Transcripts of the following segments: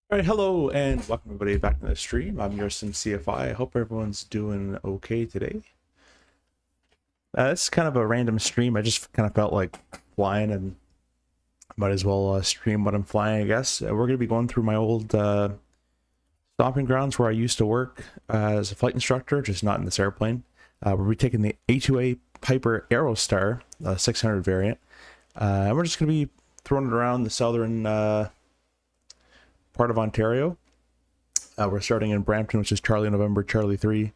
All right, hello and welcome everybody back to the stream. I'm your CFI. I hope everyone's doing okay today. This is kind of a random stream. I just kind of felt like flying and might as well stream what I'm flying, I guess. We're going to be going through my old stomping grounds where I used to work as a flight instructor, just not in this airplane. We'll be taking the A2A Piper Aerostar 600 variant. And we're just going to be throwing it around the southern part of Ontario. We're starting in Brampton, which is Charlie November, Charlie 3,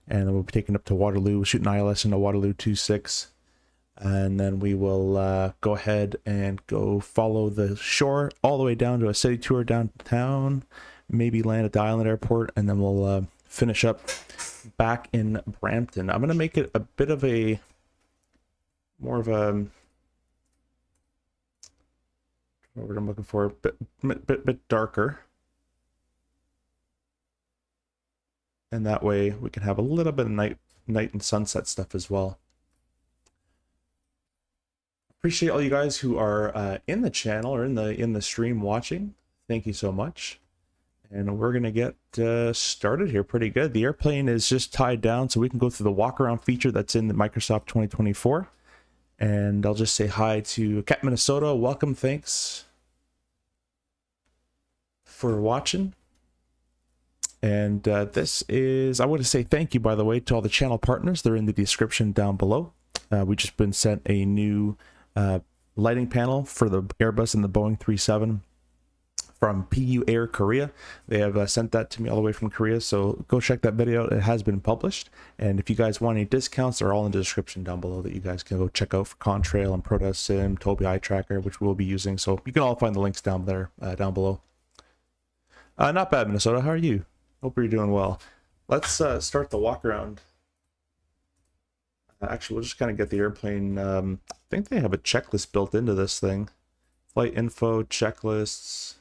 and then we'll be taking up to Waterloo, shooting ILS into Waterloo 26, and then we will go ahead and go follow the shore all the way down to a city tour downtown, maybe land at the Island Airport, and then we'll finish up back in Brampton. I'm going to make it a bit of a, more of a, what I'm looking for, bit darker. And that way we can have a little bit of night and sunset stuff as well. Appreciate all you guys who are in the channel or in the stream watching. Thank you so much. And we're gonna get started here pretty good. The airplane is just tied down, so we can go through the walk around feature that's in the Microsoft 2024. And I'll just say hi to Cat Minnesota. Welcome, thanks for watching. And this is, I want to say thank you, by the way, to all the channel partners. They're in the description down below. We just been sent a new lighting panel for the Airbus and the Boeing 37 from PU Air Korea. They have sent that to me all the way from Korea, so go check that video out. It has been published. And if you guys want any discounts, they're all in the description down below that you guys can go check out for Contrail and Protoss Sim, Tobii Eye Tracker, which we'll be using. So you can all find the links down there, down below. Not bad, Minnesota. How are you? Hope you're doing well. Let's start the walk around. Actually, we'll just kind of get the airplane. I think they have a checklist built into this thing. Flight info, checklists.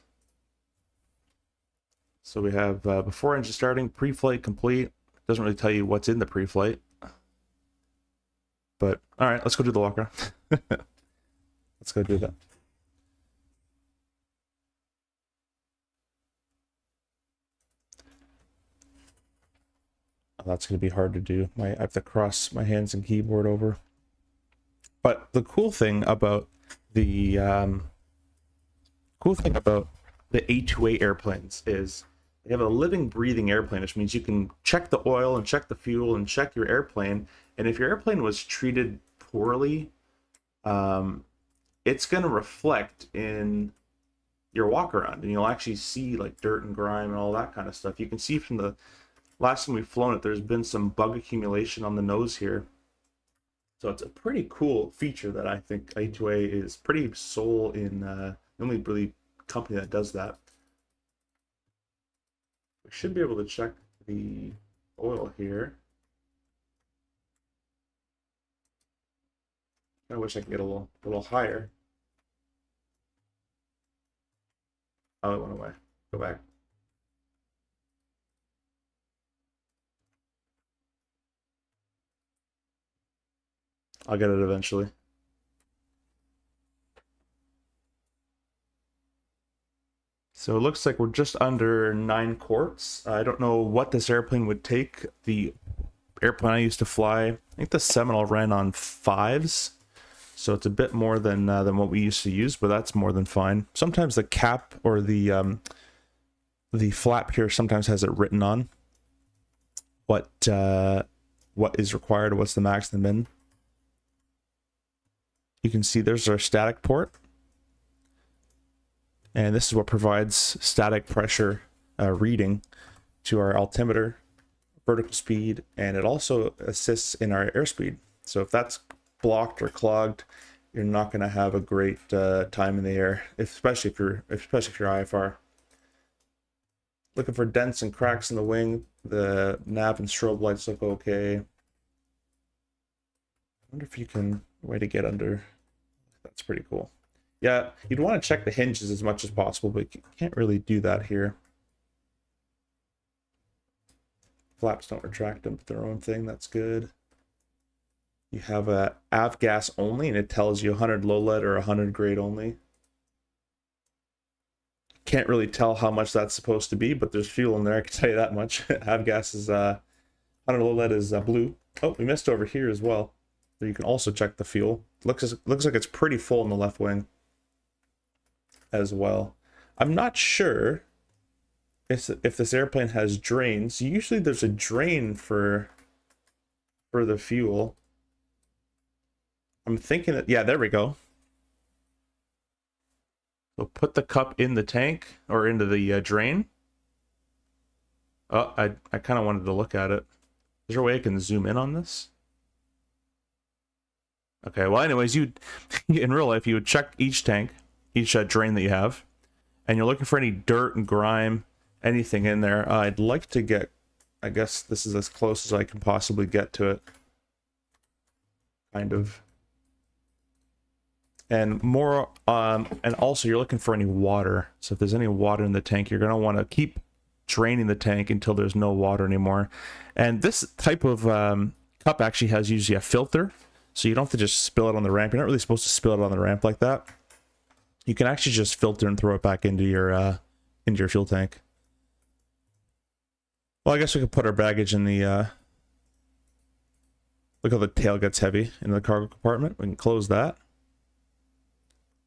So we have before engine starting, pre-flight complete. Doesn't really tell you what's in the pre-flight. But all right, let's go do the walk around. Let's go do that. That's going to be hard to do. I have to cross my hands and keyboard over. But the cool thing about the A2A airplanes is they have a living, breathing airplane, which means you can check the oil and check the fuel and check your airplane. And if your airplane was treated poorly, it's going to reflect in your walk around, and you'll actually see like dirt and grime and all that kind of stuff. You can see from the last time we've flown it, there's been some bug accumulation on the nose here. So it's a pretty cool feature that I think A2A is pretty sole in, the only really company that does that. We should be able to check the oil here. I wish I could get a little higher. Oh, it went away. Go back. I'll get it eventually. So it looks like we're just under 9 quarts. I don't know what this airplane would take. The airplane I used to fly, I think the Seminole ran on 5s. So it's a bit more than what we used to use, but that's more than fine. Sometimes the cap or the flap here sometimes has it written on what is required, what's the max and the min. You can see there's our static port. And this is what provides static pressure reading to our altimeter, vertical speed, and it also assists in our airspeed. So if that's blocked or clogged, you're not going to have a great time in the air, especially if you're IFR. Looking for dents and cracks in the wing. The nav and strobe lights look okay. I wonder if you can way to get under. That's pretty cool. Yeah, you'd want to check the hinges as much as possible, but you can't really do that here. Flaps don't retract them, but their own thing. That's good. You have a avgas only, and it tells you 100 low lead or 100 grade only. Can't really tell how much that's supposed to be, but there's fuel in there, I can tell you that much. Avgas is 100 low lead is blue. Oh, we missed over here as well. So you can also check the fuel. Looks like it's pretty full in the left wing as well. I'm not sure if this airplane has drains. Usually there's a drain for the fuel. I'm thinking that, yeah, there we go. So put the cup in the tank or into the drain. Oh, I kind of wanted to look at it. Is there a way I can zoom in on this? Okay, well anyways, you in real life you would check each tank, each drain that you have, and you're looking for any dirt and grime, anything in there. I'd like to get, I guess this is as close as I can possibly get to it. Kind of. And more, and also you're looking for any water. So if there's any water in the tank, you're going to want to keep draining the tank until there's no water anymore. And this type of cup actually has usually a filter, so you don't have to just spill it on the ramp. You're not really supposed to spill it on the ramp like that. You can actually just filter and throw it back into your fuel tank. Well, I guess we could put our baggage in the, look how the tail gets heavy in the cargo compartment. We can close that.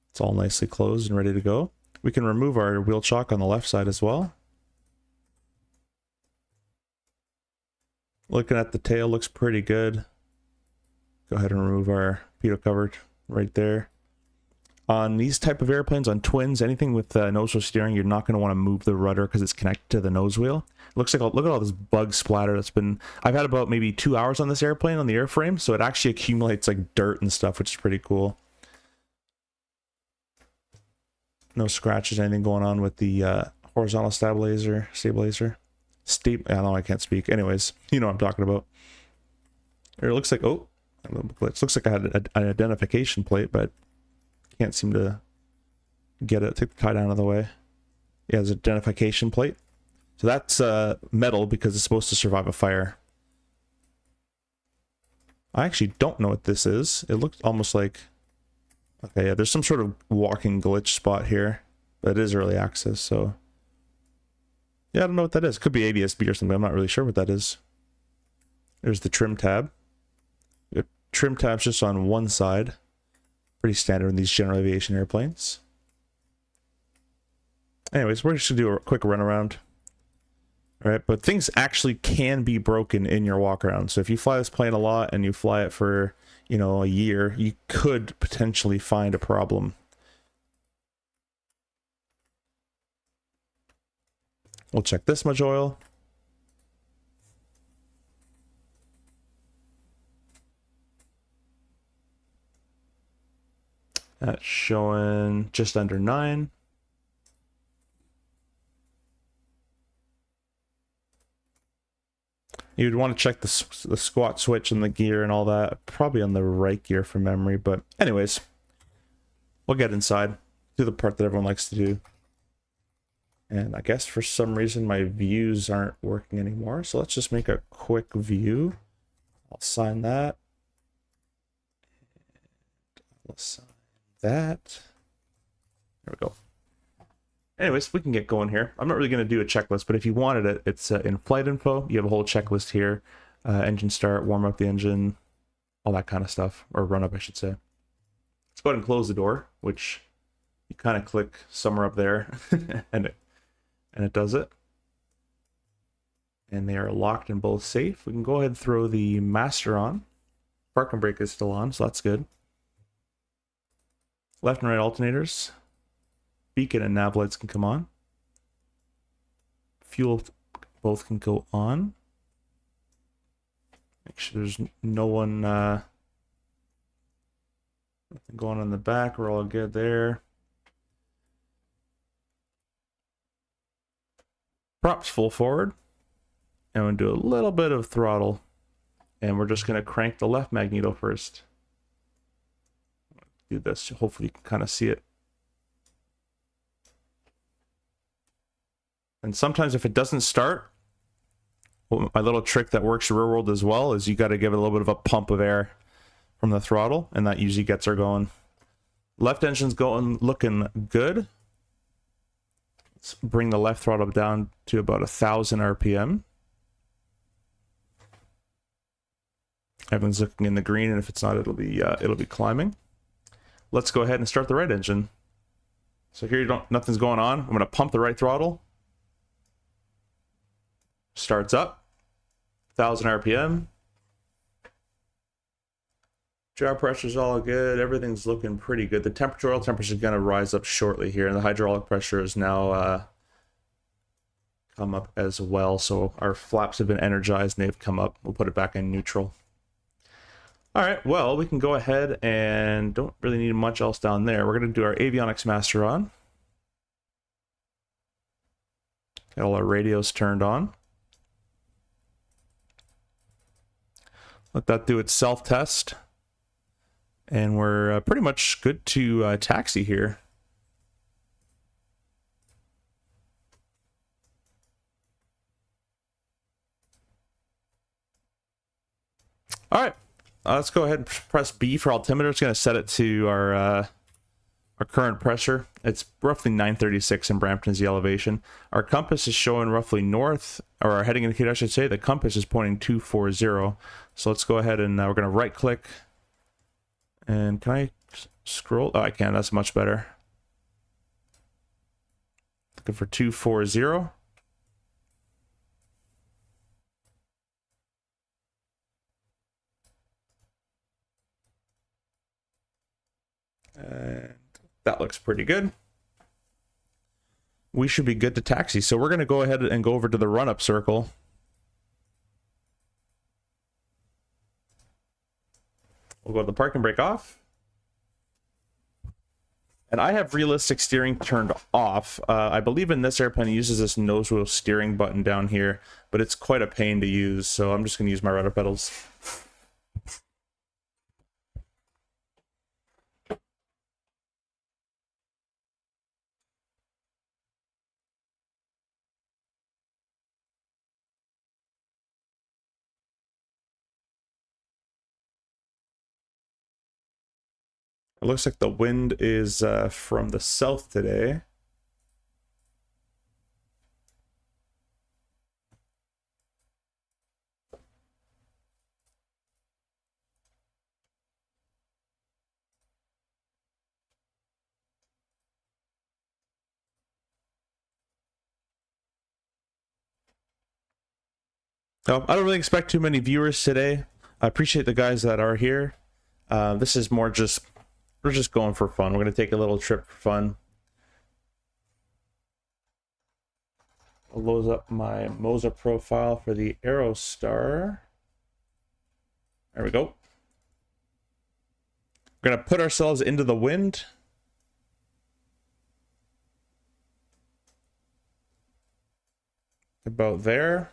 It's all nicely closed and ready to go. We can remove our wheel chock on the left side as well. Looking at the tail, looks pretty good. Go ahead and remove our pitot cover right there. On these type of airplanes, on twins, anything with nose wheel steering, you're not going to want to move the rudder because it's connected to the nose wheel. It looks like, look at all this bug splatter that's been, I've had about maybe 2 hours on this airplane on the airframe, so it actually accumulates like dirt and stuff, which is pretty cool. No scratches, anything going on with the horizontal stabilizer. I don't know, I can't speak. Anyways, you know what I'm talking about. It looks like, oh, a little glitch. Looks like I had an identification plate, but can't seem to get it. Take the tie down out of the way. Yeah, there's an identification plate. So that's metal because it's supposed to survive a fire. I actually don't know what this is. It looks almost like, okay, yeah, there's some sort of walking glitch spot here, but it is early access, so yeah, I don't know what that is. Could be ADS-B or something. I'm not really sure what that is. There's the trim tab. The trim tab's just on one side. Pretty standard in these general aviation airplanes. Anyways, we're just gonna do a quick run around. All right, but things actually can be broken in your walk around. So if you fly this plane a lot and you fly it for, you know, a year, you could potentially find a problem. We'll check this much oil. That's showing just under 9. You'd want to check the squat switch and the gear and all that. Probably on the right gear from memory, but anyways, we'll get inside, do the part that everyone likes to do. And I guess for some reason my views aren't working anymore, so let's just make a quick view. I'll sign that. I'll sign that. There we go. Anyways, we can get going here. I'm not really going to do a checklist, but if you wanted it, it's in flight info. You have a whole checklist here. Engine start, warm up the engine, all that kind of stuff. Or run up, I should say. Let's go ahead and close the door, which you kind of click somewhere up there, and it does it. And they are locked and both safe. We can go ahead and throw the master on. Parking brake is still on, so that's good. Left and right alternators. Beacon and nav lights can come on. Fuel both can go on. Make sure there's no one nothing going on in the back. We're all good there. Props full forward. And we'll do a little bit of throttle. And we're just going to crank the left magneto first. Do this. Hopefully you can kind of see it. And sometimes if it doesn't start, well, my little trick that works real world as well is you got to give it a little bit of a pump of air from the throttle, and that usually gets her going. Left engine's going, looking good. Let's bring the left throttle down to about 1,000 RPM. Everything's looking in the green, and if it's not, it'll be climbing. Let's go ahead and start the right engine. So here nothing's going on. I'm gonna pump the right throttle. Starts up, 1,000 RPM. Gyro pressure's all good. Everything's looking pretty good. The oil temperature is going to rise up shortly here, and the hydraulic pressure has now come up as well. So our flaps have been energized and they've come up. We'll put it back in neutral. All right, well, we can go ahead and don't really need much else down there. We're going to do our avionics master on. Got all our radios turned on. Let that do its self-test. And we're pretty much good to taxi here. All right, let's go ahead and press B for altimeter. It's going to set it to our current pressure. It's roughly 936 in Brampton's the elevation. Our compass is showing roughly north, or our heading indicator, I should say. The compass is pointing 240. So let's go ahead and we're going to right click. And can I scroll? Oh, I can. That's much better. Looking for 240. And that looks pretty good. We should be good to taxi. So we're going to go ahead and go over to the run-up circle. We'll go to the parking brake off. And I have realistic steering turned off. I believe in this airplane it uses this nose wheel steering button down here, but it's quite a pain to use, so I'm just going to use my rudder pedals. It looks like the wind is from the south today. I don't really expect too many viewers today. I appreciate the guys that are here. This is more just, we're just going for fun. We're going to take a little trip for fun. I'll load up my Moza profile for the Aerostar. There we go. We're going to put ourselves into the wind. About there.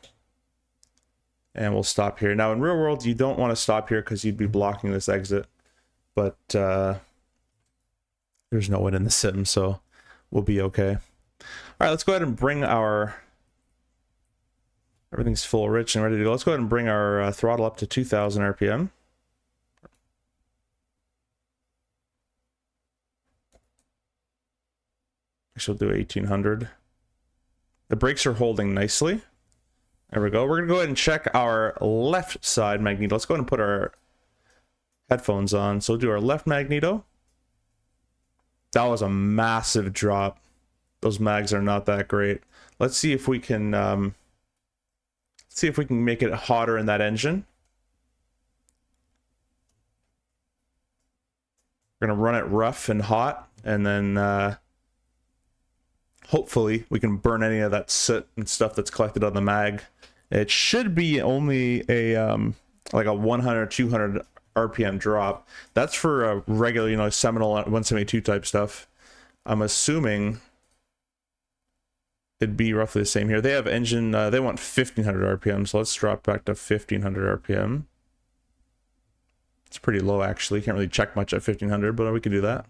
And we'll stop here. Now in real world, you don't want to stop here because you'd be blocking this exit. But there's no one in the sim, so we'll be okay. All right, let's go ahead and bring our... Everything's full rich and ready to go. Let's go ahead and bring our throttle up to 2,000 RPM. Actually, we'll do 1,800. The brakes are holding nicely. There we go. We're going to go ahead and check our left side magneto. Let's go ahead and put our headphones on. So we'll do our left magneto. That was a massive drop. Those mags are not that great. Let's see if we can make it hotter in that engine. We're gonna run it rough and hot, and then hopefully we can burn any of that soot and stuff that's collected on the mag. It should be only a like a 100, 200 RPM drop. That's for a regular, you know, Seminole 172 type stuff. I'm assuming it'd be roughly the same here. They have engine, they want 1,500 RPM, so let's drop back to 1,500 RPM. It's pretty low, actually. Can't really check much at 1,500, but we can do that.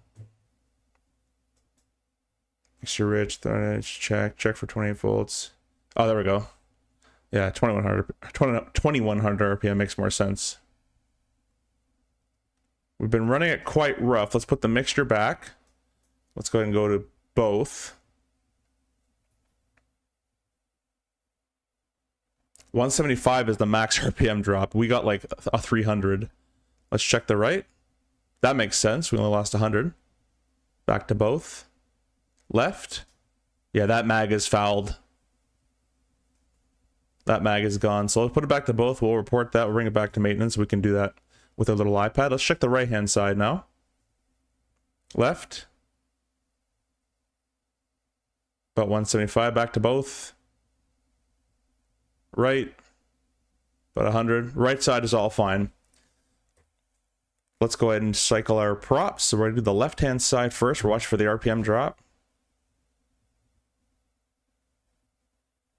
Extra rich, check for 28 volts. Oh, there we go. Yeah, 2,100 RPM makes more sense. We've been running it quite rough. Let's put the mixture back. Let's go ahead and go to both. 175 is the max RPM drop. We got like a 300. Let's check the right. That makes sense. We only lost 100. Back to both. Left. Yeah, that mag is fouled. That mag is gone. So let's put it back to both. We'll report that. We'll bring it back to maintenance. We can do that with a little iPad. Let's check the right-hand side now. Left. About 175. Back to both. Right. About 100. Right side is all fine. Let's go ahead and cycle our props. So we're going to do the left-hand side first. We're watching for the RPM drop.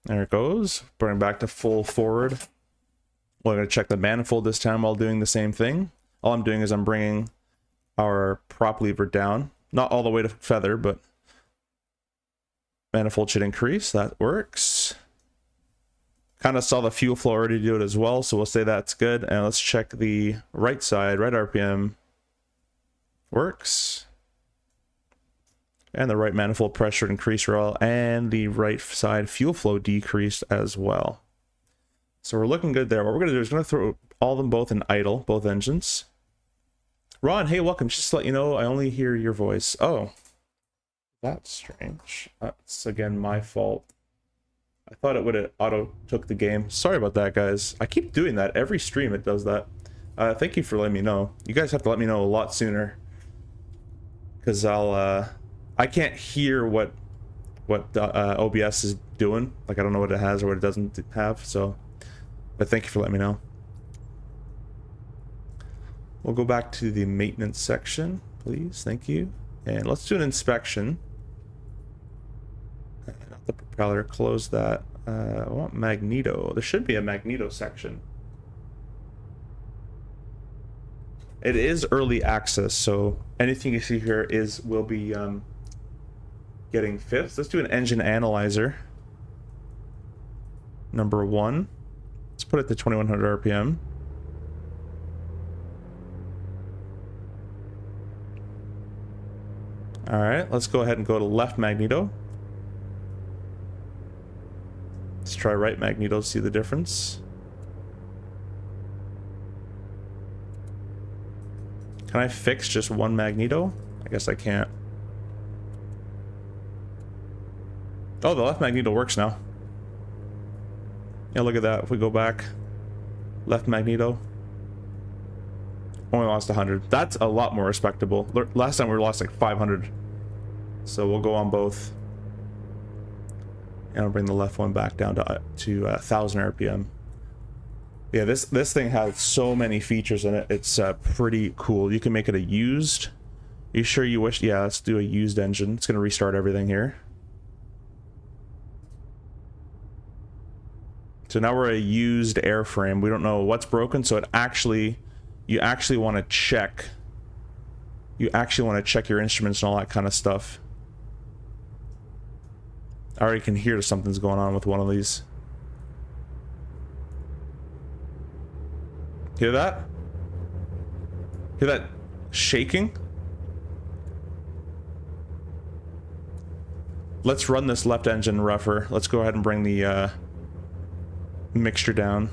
There it goes. Bring it back to full forward. We're going to check the manifold this time while doing the same thing. All I'm doing is I'm bringing our prop lever down. Not all the way to feather, but manifold should increase. That works. Kind of saw the fuel flow already do it as well, so we'll say that's good. And let's check the right side. Right RPM works. And the right manifold pressure increased well, and the right side fuel flow decreased as well. So we're looking good there. What we're going to do is going to throw all of them both in idle, both engines. Ron, hey, welcome. Just to let you know, I only hear your voice. Oh, that's strange. That's, again, my fault. I thought it would have auto-took the game. Sorry about that, guys. I keep doing that. Every stream it does that. Thank you for letting me know. You guys have to let me know a lot sooner. Because I can't hear what OBS is doing. Like, I don't know what it has or what it doesn't have, so... But thank you for letting me know. We'll go back to the maintenance section, please. Thank you. And let's do an inspection. Not the propeller. Close that. I want magneto. There should be a magneto section. It is early access, so anything you see here will be getting fixed. Let's do an engine analyzer. Number 1. Let's put it to 2100 RPM. Alright, let's go ahead and go to left magneto. Let's try right magneto to see the difference. Can I fix just one magneto? I guess I can't. Oh, the left magneto works now. Yeah, look at that. If we go back, left magneto, only lost 100. That's a lot more respectable. Last time we lost like 500. So we'll go on both. And I'll bring the left one back down to 1000 RPM. Yeah, this thing has so many features in it. It's pretty cool. You can make it a used. Are you sure you wish? Yeah, let's do a used engine. It's going to restart everything here. So now we're a used airframe. We don't know what's broken, so you actually want to check. You actually want to check your instruments and all that kind of stuff. I already can hear something's going on with one of these. Hear that? Hear that shaking? Let's run this left engine rougher. Let's go ahead and bring the mixture down.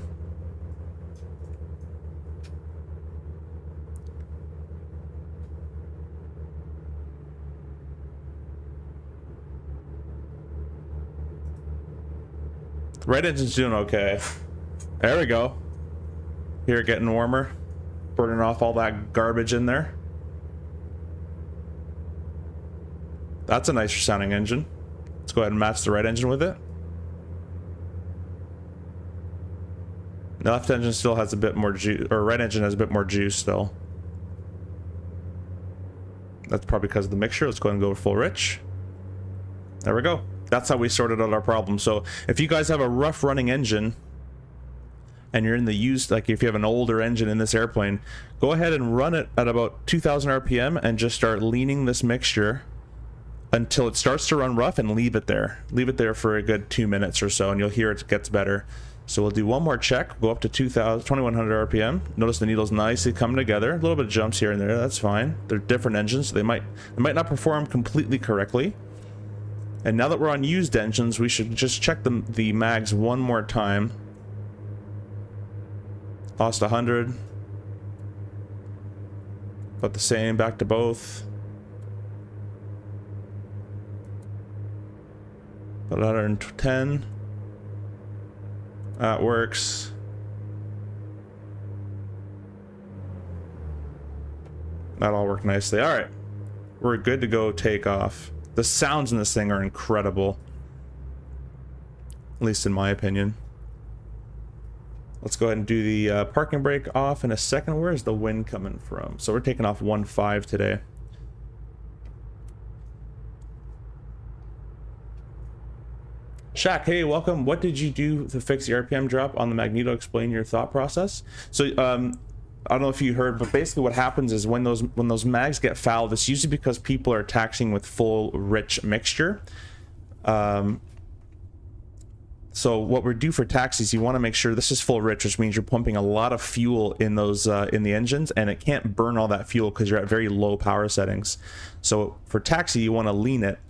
Right engine's doing okay. There we go. Here, getting warmer. Burning off all that garbage in there. That's a nicer sounding engine. Let's go ahead and match the right engine with it. The left engine still has a bit more juice, or right engine has a bit more juice still. That's probably because of the mixture. Let's go ahead and go full rich. There we go. That's how we sorted out our problem. So if you guys have a rough running engine and you're in the used, like if you have an older engine in this airplane, go ahead and run it at about 2000 RPM and just start leaning this mixture until it starts to run rough and leave it there. Leave it there for a good 2 minutes or so and you'll hear it gets better. So we'll do one more check, go up to 2100 RPM. Notice the needles nicely coming together. A little bit of jumps here and there, that's fine. They're different engines, so they might not perform completely correctly. And now that we're on used engines, we should just check the mags one more time. Lost 100. About the same, back to both. About 110. That works. That all worked nicely. All right. We're good to go take off. The sounds in this thing are incredible. At least in my opinion. Let's go ahead and do the parking brake off in a second. Where is the wind coming from? So we're taking off 1.5 today. Shaq, hey, welcome. What did you do to fix the RPM drop on the Magneto? Explain your thought process. So, I don't know if you heard, but basically what happens is when those mags get fouled, it's usually because people are taxing with full rich mixture. So what we do for taxis, you want to make sure this is full rich, which means you're pumping a lot of fuel in those in the engines, and it can't burn all that fuel because you're at very low power settings. So for taxi, you want to lean it.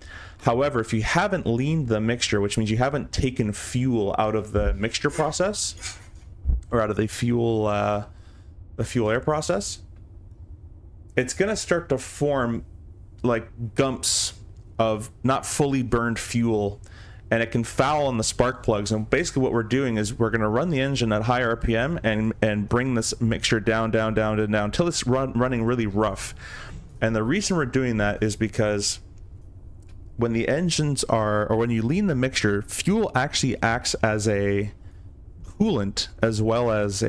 However, if you haven't leaned the mixture, which means you haven't taken fuel out of the mixture process or out of the fuel air process, it's gonna start to form like gumps of not fully burned fuel, and it can foul on the spark plugs. And basically what we're doing is we're going to run the engine at high RPM and bring this mixture down until it's running really rough. And the reason we're doing that is because when the engines are, or when you lean the mixture, fuel actually acts as a coolant as well as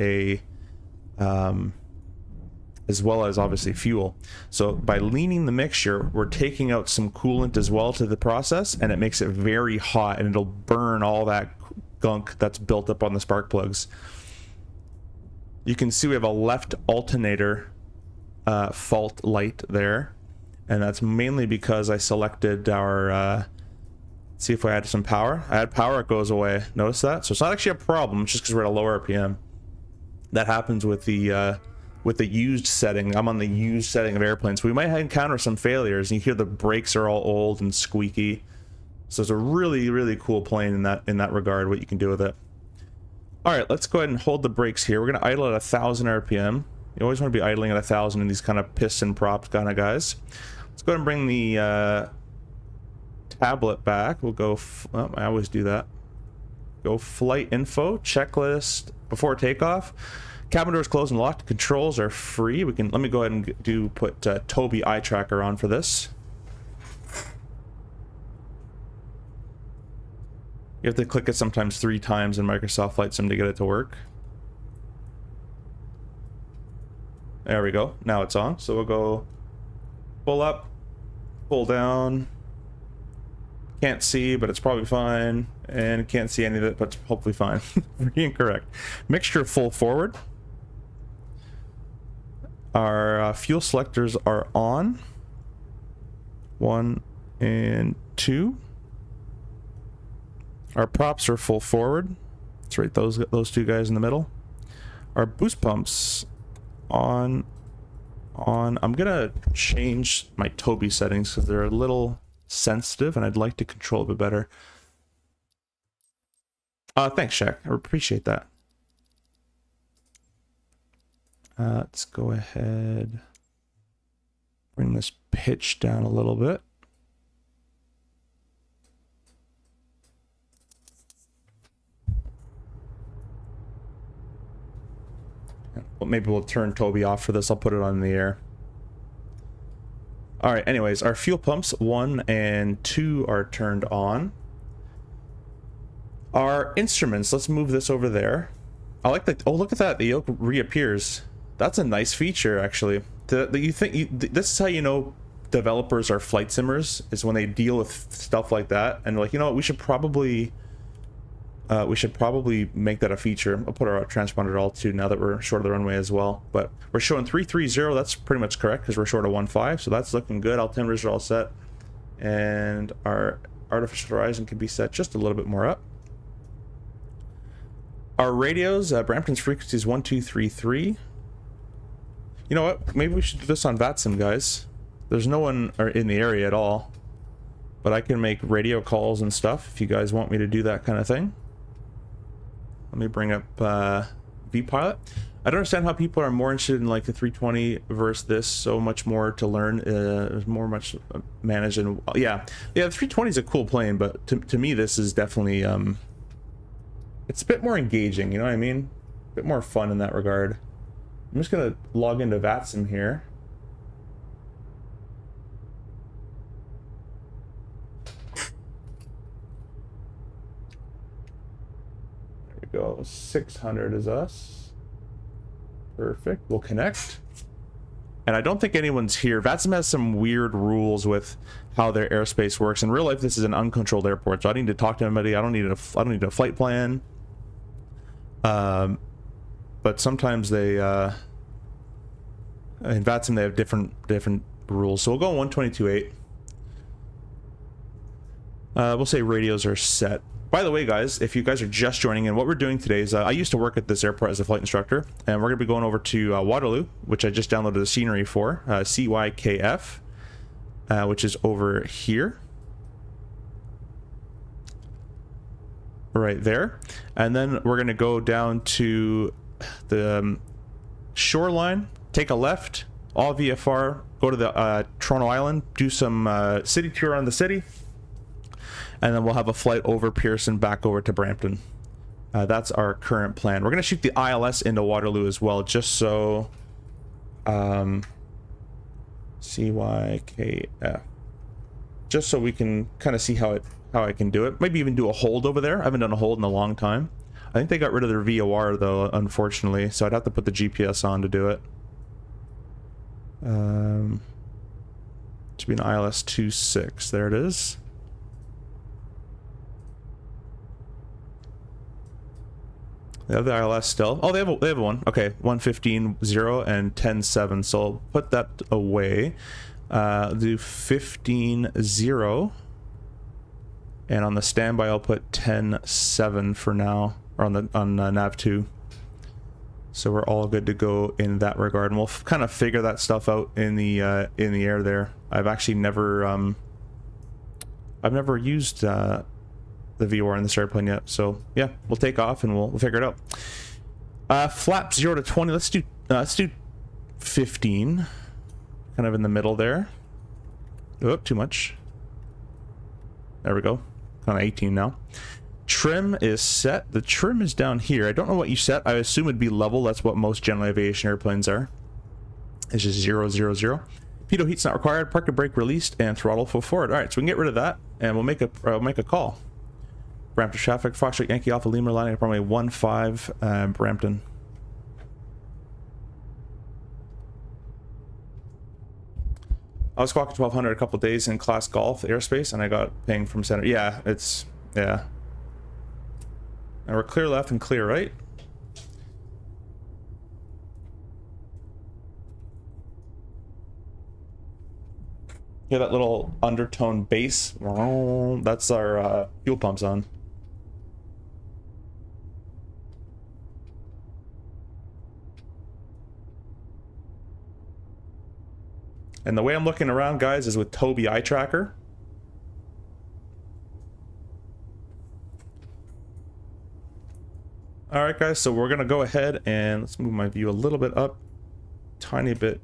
obviously fuel. So by leaning the mixture, we're taking out some coolant as well to the process, and it makes it very hot, and it'll burn all that gunk that's built up on the spark plugs. You can see we have a left alternator fault light there, and that's mainly because I selected our see if I add some power. I add power, it goes away. Notice that? So it's not actually a problem, it's just because we're at a lower RPM. That happens with the used setting. I'm on the used setting of airplanes. We might encounter some failures, and you hear the brakes are all old and squeaky. So it's a really, really cool plane in that regard, what you can do with it. All right, let's go ahead and hold the brakes here. We're going to idle at 1,000 RPM. You always want to be idling at 1,000 in these kind of piston props kind of guys. Let's go ahead and bring the tablet back. We'll go, I always do that. Go flight info, checklist before takeoff. Cabin doors closed and locked. Controls are free. Let me go ahead and put Toby eye tracker on for this. You have to click it sometimes 3 times in Microsoft Flight Sim to get it to work. There we go. Now it's on. So we'll go pull up, pull down. Can't see, but it's probably fine. And can't see any of it, but it's hopefully fine. Incorrect. Mixture full forward. Our fuel selectors are on. 1 and 2. Our props are full forward. Let's rate those two guys in the middle. Our boost pumps on. I'm gonna change my Toby settings because they're a little sensitive, and I'd like to control it a bit better. Thanks, Shaq. I appreciate that. Let's go ahead. Bring this pitch down a little bit. Well, maybe we'll turn Toby off for this. I'll put it on in the air. All right, anyways, our fuel pumps 1 and 2 are turned on. Our instruments, let's move this over there. I like that. Oh, look at that. The yoke reappears. That's a nice feature, actually. This is how you know developers are flight simmers, is when they deal with stuff like that. And like, you know what, we should probably make that a feature. I'll put our transponder at all too now that we're short of the runway as well. But we're showing 330. That's pretty much correct because we're short of 1.5. So that's looking good. Altimeters are all set. And our artificial horizon can be set just a little bit more up. Our radios, Brampton's frequency is 1233. You know what? Maybe we should do this on VATSIM, guys. There's no one in the area at all. But I can make radio calls and stuff if you guys want me to do that kind of thing. Let me bring up vPilot. I don't understand how people are more interested in like the 320 versus this. So much more to learn. There's much managed, and yeah, the 320 is a cool plane, but to me this is definitely it's a bit more engaging. You know what I mean? A bit more fun in that regard. I'm just gonna log into VATSIM here. There we go. 600 is us. Perfect. We'll connect. And I don't think anyone's here. VATSIM has some weird rules with how their airspace works. In real life, this is an uncontrolled airport, so I need to talk to anybody. I don't need a flight plan. But sometimes they in VATSIM they have different rules. So we'll go on 122.8. We'll say radios are set. By the way, guys, if you guys are just joining in, what we're doing today is I used to work at this airport as a flight instructor, and we're going to be going over to Waterloo, which I just downloaded the scenery for, CYKF, which is over here. Right there. And then we're going to go down to the shoreline, take a left, all VFR, go to the Toronto Island, do some city tour on the city, and then we'll have a flight over Pearson back over to Brampton. That's our current plan. We're going to shoot the ILS into Waterloo as well, just so CYKF, just so we can kind of see how I can do it. Maybe even do a hold over there. I haven't done a hold in a long time. I think they got rid of their VOR though, unfortunately, so I'd have to put the GPS on to do it. Should be an ILS 26. There it is. They have the ILS still. Oh, they have one. Okay, 115.0 and 10.7. So I'll put that away. Do 15.0. And on the standby, I'll put 10.7 for now, or on nav 2. So we're all good to go in that regard, and we'll kind of figure that stuff out in the air there. I've actually never used the VOR in this airplane yet, so yeah, we'll take off and we'll figure it out. Flap 0 to 20. Let's do 15, kind of in the middle there. Oh, too much. There we go. Kind of 18 now. Trim is set. The trim is down here. I don't know what you set. I assume it'd be level. That's what most general aviation airplanes are. It's just 0, 0, 0. Pitot heat's not required. Parking brake released and throttle full forward. All right, so we can get rid of that and we'll make a call. Brampton traffic. Foxtrot Yankee Alpha Lima lining up runway 15 Brampton. I was squawking 1200 a couple of days in class golf airspace, and I got ping from center. Yeah, it's yeah. And we're clear left and clear right. Hear that little undertone bass? That's our fuel pumps on. And the way I'm looking around, guys, is with Tobii Eye Tracker. All right, guys, so we're gonna go ahead and let's move my view a little bit up, tiny bit.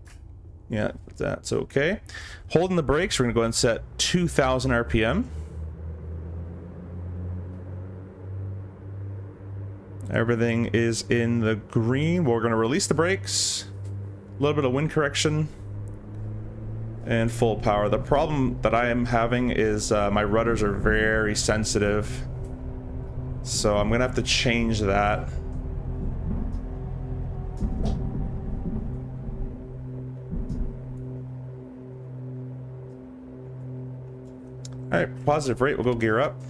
Yeah, that's okay. Holding the brakes, we're gonna go ahead and set 2,000 RPM. Everything is in the green. We're gonna release the brakes. A little bit of wind correction. And full power. The problem that I am having is my rudders are very sensitive. So I'm gonna have to change that. Alright, positive rate, we'll go gear up.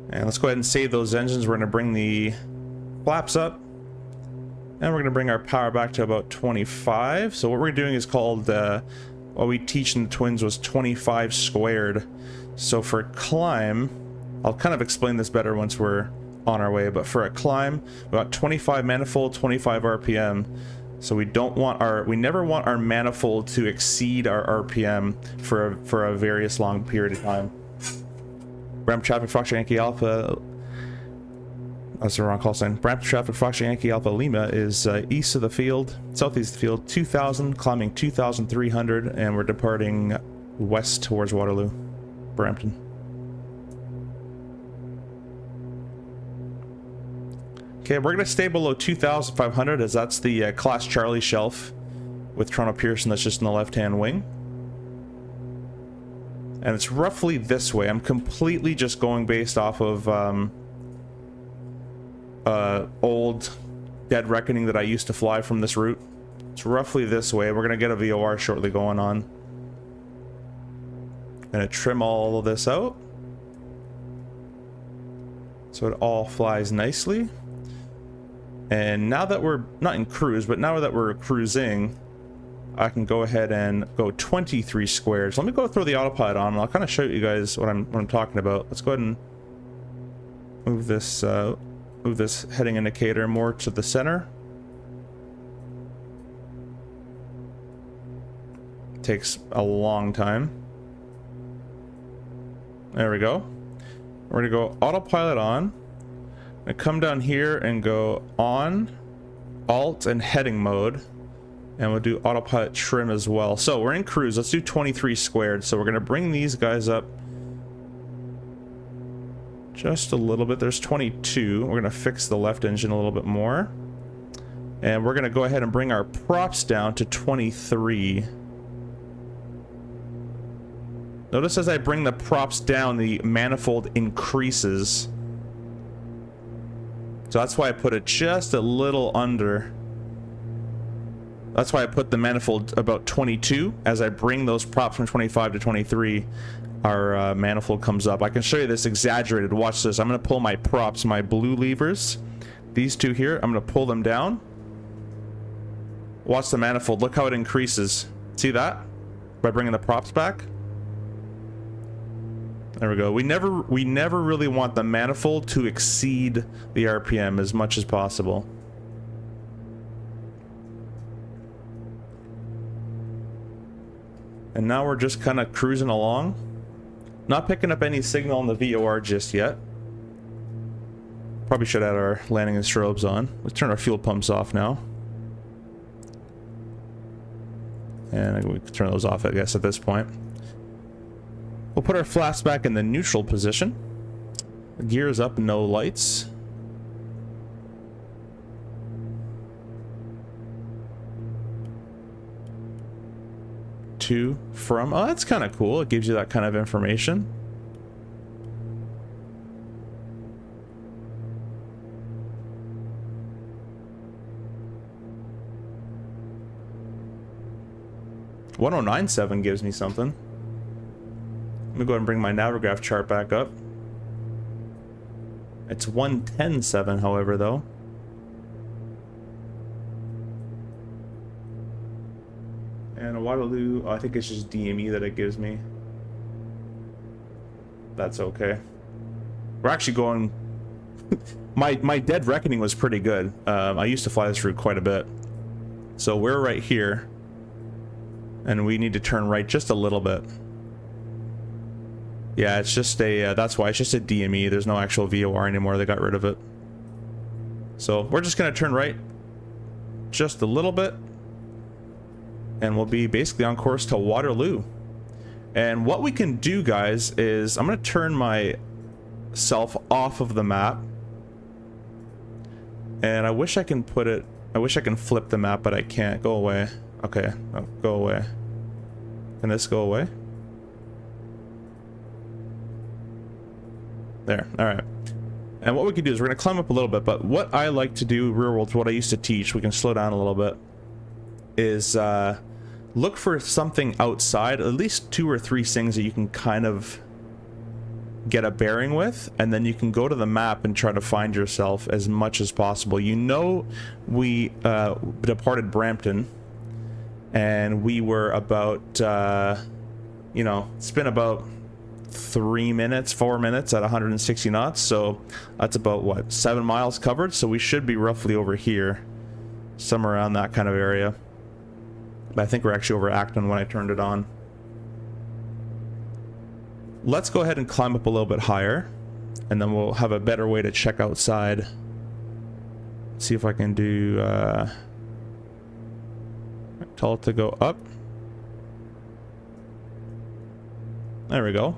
And let's go ahead and save those engines. We're going to bring the flaps up. And we're going to bring our power back to about 25. So what we're doing is called, what we teach in the twins was 25 squared. So for climb, I'll kind of explain this better once we're on our way. But for a climb, about 25 manifold, 25 RPM. So we never want our manifold to exceed our RPM for a various long period of time. Ramp traffic Foxtrot Yankee Alpha. That's the wrong call sign. Ramp traffic Foxtrot Yankee Alpha Lima is east of the field, southeast of the field, 2,000, climbing 2,300, and we're departing west towards Waterloo, Brampton. Okay, we're gonna stay below 2,500 as that's the Class Charlie shelf with Toronto Pearson that's just in the left-hand wing. And it's roughly this way. I'm completely just going based off of old Dead Reckoning that I used to fly from this route. It's roughly this way. We're gonna get a VOR shortly going on. Gonna trim all of this out so it all flies nicely. And now that we're not in cruise, but now that we're cruising, I can go ahead and go 23 squares. Let me go throw the autopilot on and I'll kind of show you guys what I'm talking about. Let's go ahead and move this heading indicator more to the center. Takes a long time. There we go. We're gonna go autopilot on. I come down here and go on, alt, and heading mode, and we'll do autopilot trim as well. So we're in cruise. Let's do 23 squared. So we're gonna bring these guys up just a little bit. There's 22. We're gonna fix the left engine a little bit more, and we're gonna go ahead and bring our props down to 23. Notice as I bring the props down, the manifold increases. So that's why I put it just a little under. That's why I put the manifold about 22. As I bring those props from 25 to 23, our manifold comes up. I can show you this exaggerated. Watch this. I'm going to pull my props, my blue levers. These two here, I'm going to pull them down. Watch the manifold. Look how it increases. See that? By bringing the props back. There we go. We never really want the manifold to exceed the RPM as much as possible. And now we're just kind of cruising along. Not picking up any signal on the VOR just yet. Probably should have our landing and strobes on. Let's turn our fuel pumps off now. And we can turn those off, I guess, at this point. We'll put our flaps back in the neutral position. Gears up, no lights. To, from. Oh, that's kind of cool. It gives you that kind of information. .1097 gives me something. Let me go ahead and bring my Navigraph chart back up. It's 110.7, however, though. And a Waterloo, I think it's just DME that it gives me. That's okay. We're actually going... my Dead Reckoning was pretty good. I used to fly this route quite a bit. So we're right here. And we need to turn right just a little bit. Yeah, it's just a, that's why it's just a DME. There's no actual VOR anymore. They got rid of it. So we're just going to turn right just a little bit. And we'll be basically on course to Waterloo. And what we can do, guys, is I'm going to turn myself off of the map. And I wish I can put it, I wish I can flip the map, but I can't. Go away. Okay, oh, go away. Can this go away? There, all right. And what we can do is we're gonna climb up a little bit, but what I like to do, real world, what I used to teach, we can slow down a little bit, is look for something outside, at least 2 or 3 things that you can kind of get a bearing with, and then you can go to the map and try to find yourself as much as possible. You know, we departed Brampton, and we were about, you know, it's been about 3 minutes, 4 minutes at 160 knots, so that's about what, 7 miles covered, so we should be roughly over here. somewhere around that kind of area. But I think we're actually overacting when I turned it on. Let's go ahead and climb up a little bit higher, and then we'll have a better way to check outside. See if I can do tell it to go up. There we go.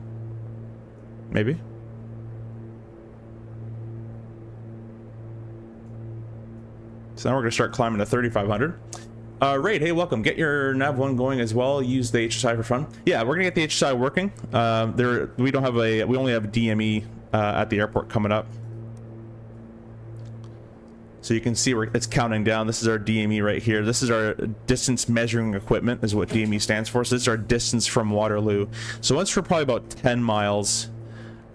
Maybe. So now we're gonna start climbing to 3,500. Raid, hey, welcome. Get your nav1 going as well. Use the HSI for fun. Yeah, we're gonna get the HSI working. We don't have we only have DME at the airport coming up. So you can see where it's counting down. This is our DME right here. This is our distance measuring equipment, is what DME stands for. So this is our distance from Waterloo. So once we're probably about 10 miles,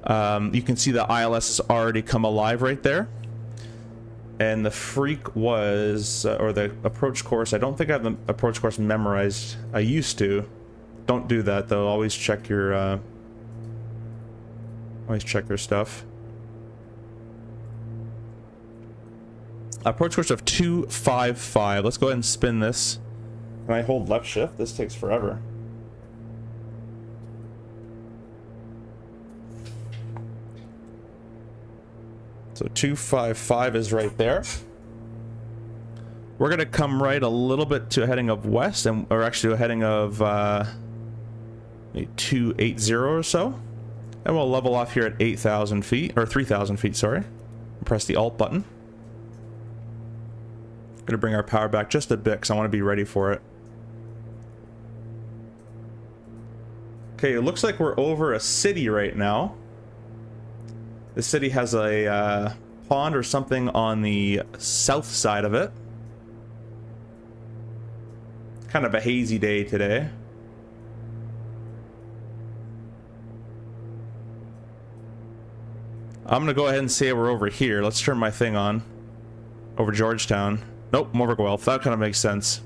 you can see the ILS has already come alive right there. And the freak was, or the approach course, I don't think I have the approach course memorized. I used to. Don't do that though. Always check your stuff. Approach course of 255. Let's go ahead and spin this. Can I hold left shift? This takes forever. So 255 is right there. We're gonna come right a little bit to a heading of west, or actually a heading of 280 or so, and we'll level off here at 8,000 feet, or 3,000 feet, sorry. Press the Alt button. Gonna bring our power back just a bit because I want to be ready for it. Okay, it looks like we're over a city right now. The city has a pond or something on the south side of it. Kind of a hazy day today. I'm gonna go ahead and say we're over here. Let's turn my thing on. Over Georgetown. Nope, more over Guelph. That kind of makes sense.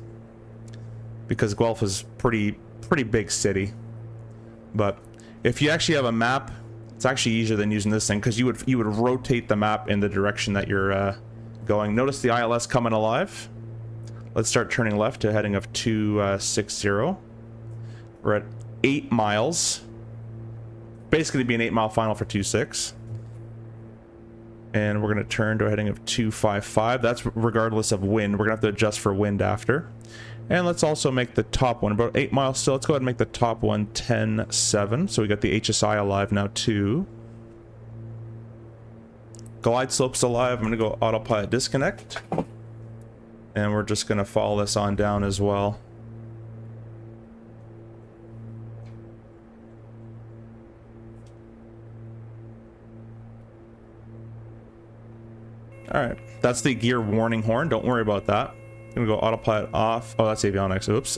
Because Guelph is pretty big city. But if you actually have a map, it's actually easier than using this thing, because you would rotate the map in the direction that you're going. Notice the ILS coming alive. Let's start turning left to a heading of 260. We're at 8 miles. Basically be an 8-mile final for 26. And we're going to turn to a heading of 255. That's regardless of wind. We're going to have to adjust for wind after. And let's also make the top one about 8 miles still. Let's go ahead and make the top one 10.7. So we got the HSI alive now too. Glide slope's alive. I'm going to go autopilot disconnect. And we're just going to follow this on down as well. Alright, that's the gear warning horn. Don't worry about that. I'm gonna go autopilot off. Oh, that's avionics. Oops.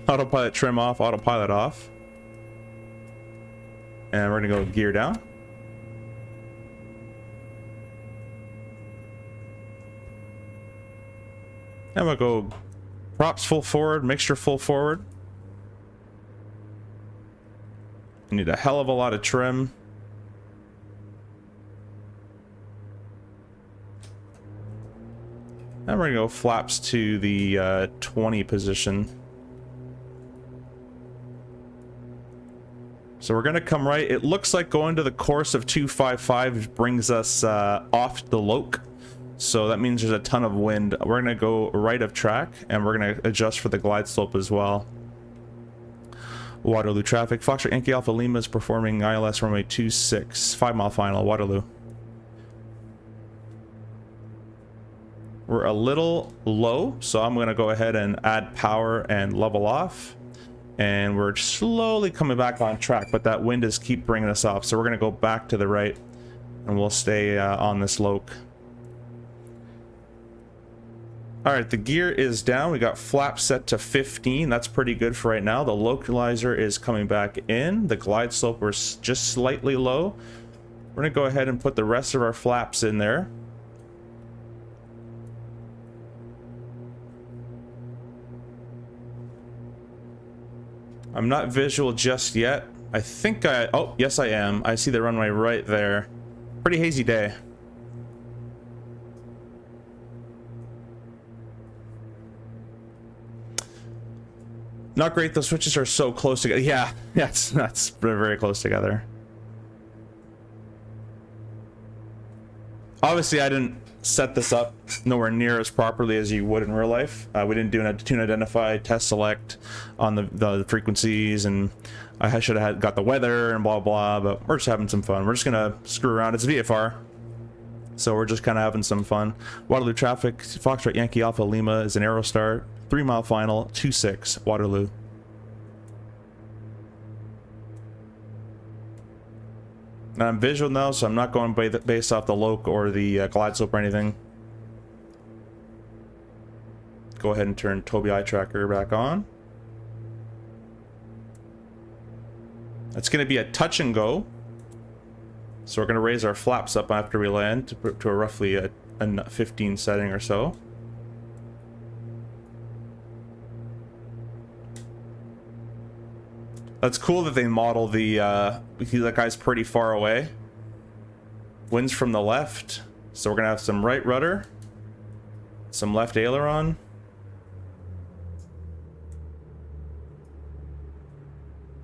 Autopilot trim off, autopilot off. And we're gonna go gear down. And we'll go props full forward, mixture full forward. You need a hell of a lot of trim. And we're gonna go flaps to the 20 position. So we're gonna come right. It looks like going to the course of 255 brings us off the Yoke. So that means there's a ton of wind. We're gonna go right of track, and we're gonna adjust for the glide slope as well. Waterloo traffic. Foxtrot Yankee Alpha Lima is performing ILS runway 26, 5-mile final, Waterloo. We're a little low, so I'm gonna go ahead and add power and level off. And we're slowly coming back on track, but that wind is keep bringing us off. So we're gonna go back to the right, and we'll stay on this Yoke. All right, the gear is down. We got flaps set to 15. That's pretty good for right now. The localizer is coming back in. The glide slope we're just slightly low. We're gonna go ahead and put the rest of our flaps in there. I'm not visual just yet. I think oh, yes I am. I see the runway right there. Pretty hazy day. Not great. The switches are so close together. Yeah, that's very, very close together. Obviously, I didn't set this up nowhere near as properly as you would in real life. We didn't do an tune identify, test select on the frequencies, and I should have got the weather and blah blah, but we're just having some fun. We're just gonna screw around. It's VFR, so we're just kind of having some fun. Waterloo traffic, Foxtrot Yankee Alpha Lima is an Aerostar, 3-mile final, 26 Waterloo. And I'm visual now, so I'm not going based off the Yoke or the glide slope or anything. Go ahead and turn Tobii eye tracker back on. It's going to be a touch and go. So we're going to raise our flaps up after we land to a roughly a 15 setting or so. That's cool that they model the, that guy's pretty far away. Winds from the left. So we're going to have some right rudder. Some left aileron.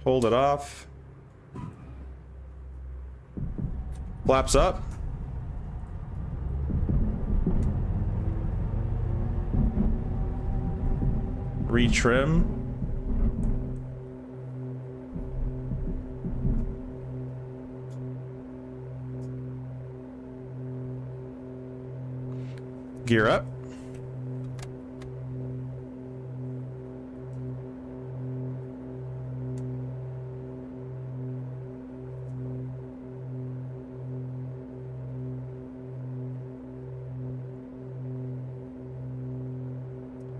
Hold it off. Flaps up. Retrim. Gear up.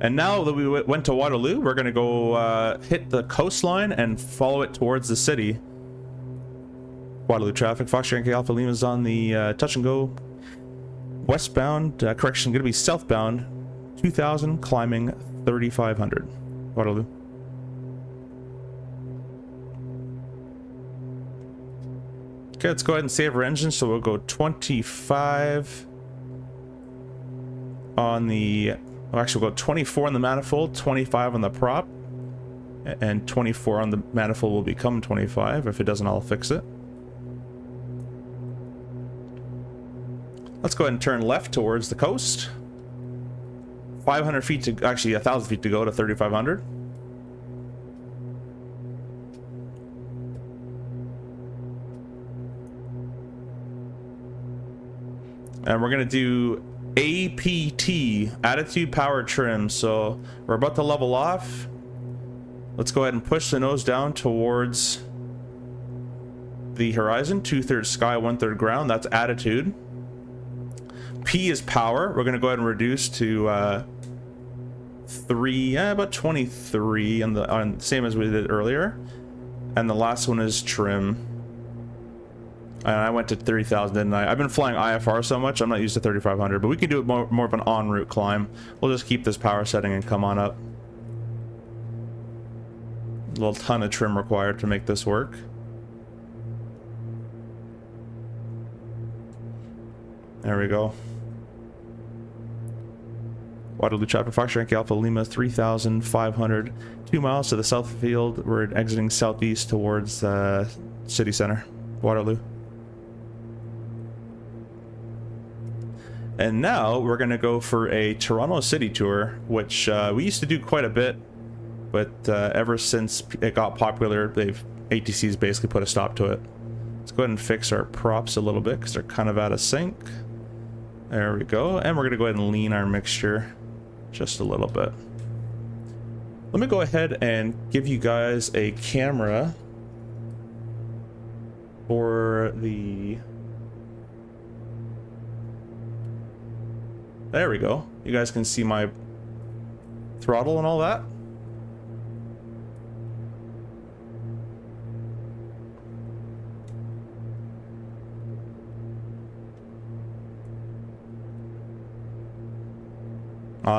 And now that we went to Waterloo, we're going to go hit the coastline and follow it towards the city. Waterloo traffic, Foxtrot Yankee Alpha Lima is on the touch and go. Westbound, correction, going to be southbound, 2000, climbing 3500. Waterloo. Okay, let's go ahead and save our engine. So we'll go 25 on the... Well, actually, we'll go 24 on the manifold, 25 on the prop, and 24 on the manifold will become 25. If it doesn't, I'll fix it. Let's go ahead and turn left towards the coast. 500 feet to, actually 1,000 feet to go to 3,500. And we're going to do APT, Attitude Power Trim. So we're about to level off. Let's go ahead and push the nose down towards the horizon. 2/3 sky, 1/3 ground. That's attitude. P is power. We're going to go ahead and reduce to about 23 on same as we did earlier. And the last one is trim. And I went to 30,000, didn't I? I've been flying IFR so much, I'm not used to 3,500, but we can do it more of an en route climb. We'll just keep this power setting and come on up. A little ton of trim required to make this work. There we go. Waterloo traffic, Foxtrot Yankee Alpha Lima, 3,500. 2 miles to the south field. We're exiting southeast towards city center, Waterloo. And now we're going to go for a Toronto city tour, which we used to do quite a bit, but ever since it got popular, ATC's basically put a stop to it. Let's go ahead and fix our props a little bit because they're kind of out of sync. There we go. And we're going to go ahead and lean our mixture just a little bit. Let me go ahead and give you guys a camera for the... There we go. You guys can see my throttle and all that.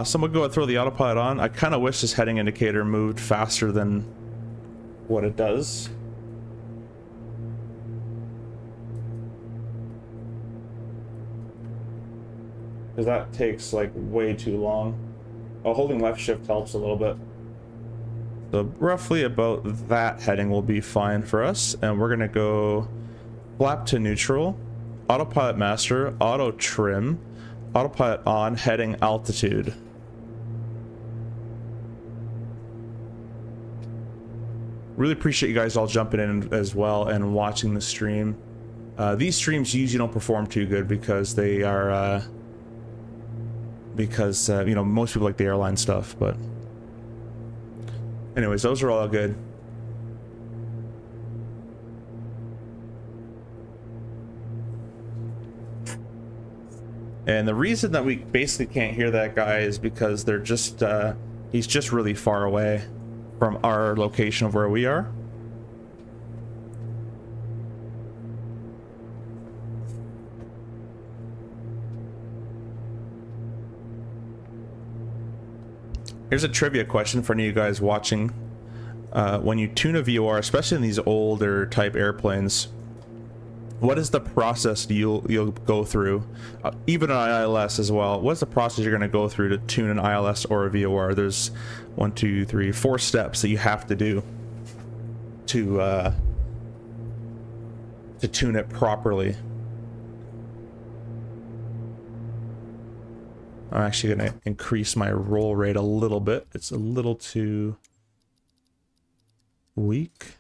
So I'm gonna go and throw the autopilot on. I kind of wish this heading indicator moved faster than what it does. Because that takes like way too long. Oh, holding left shift helps a little bit. So roughly about that heading will be fine for us. And we're gonna go flap to neutral, autopilot master, auto trim, autopilot on, heading altitude. Really appreciate you guys all jumping in as well and watching the stream. These streams usually don't perform too good because they are, you know, most people like the airline stuff, but anyways, those are all good. And the reason that we basically can't hear that guy is because they're just, he's just really far away from our location of where we are. Here's a trivia question for any of you guys watching. When you tune a VOR, especially in these older type airplanes, what is the process you'll go through? Even an ILS as well. What's the process you're going to go through to tune an ILS or a VOR? There's 1, 2, 3, 4 steps that you have to do to tune it properly. I'm actually going to increase my roll rate a little bit. It's a little too weak.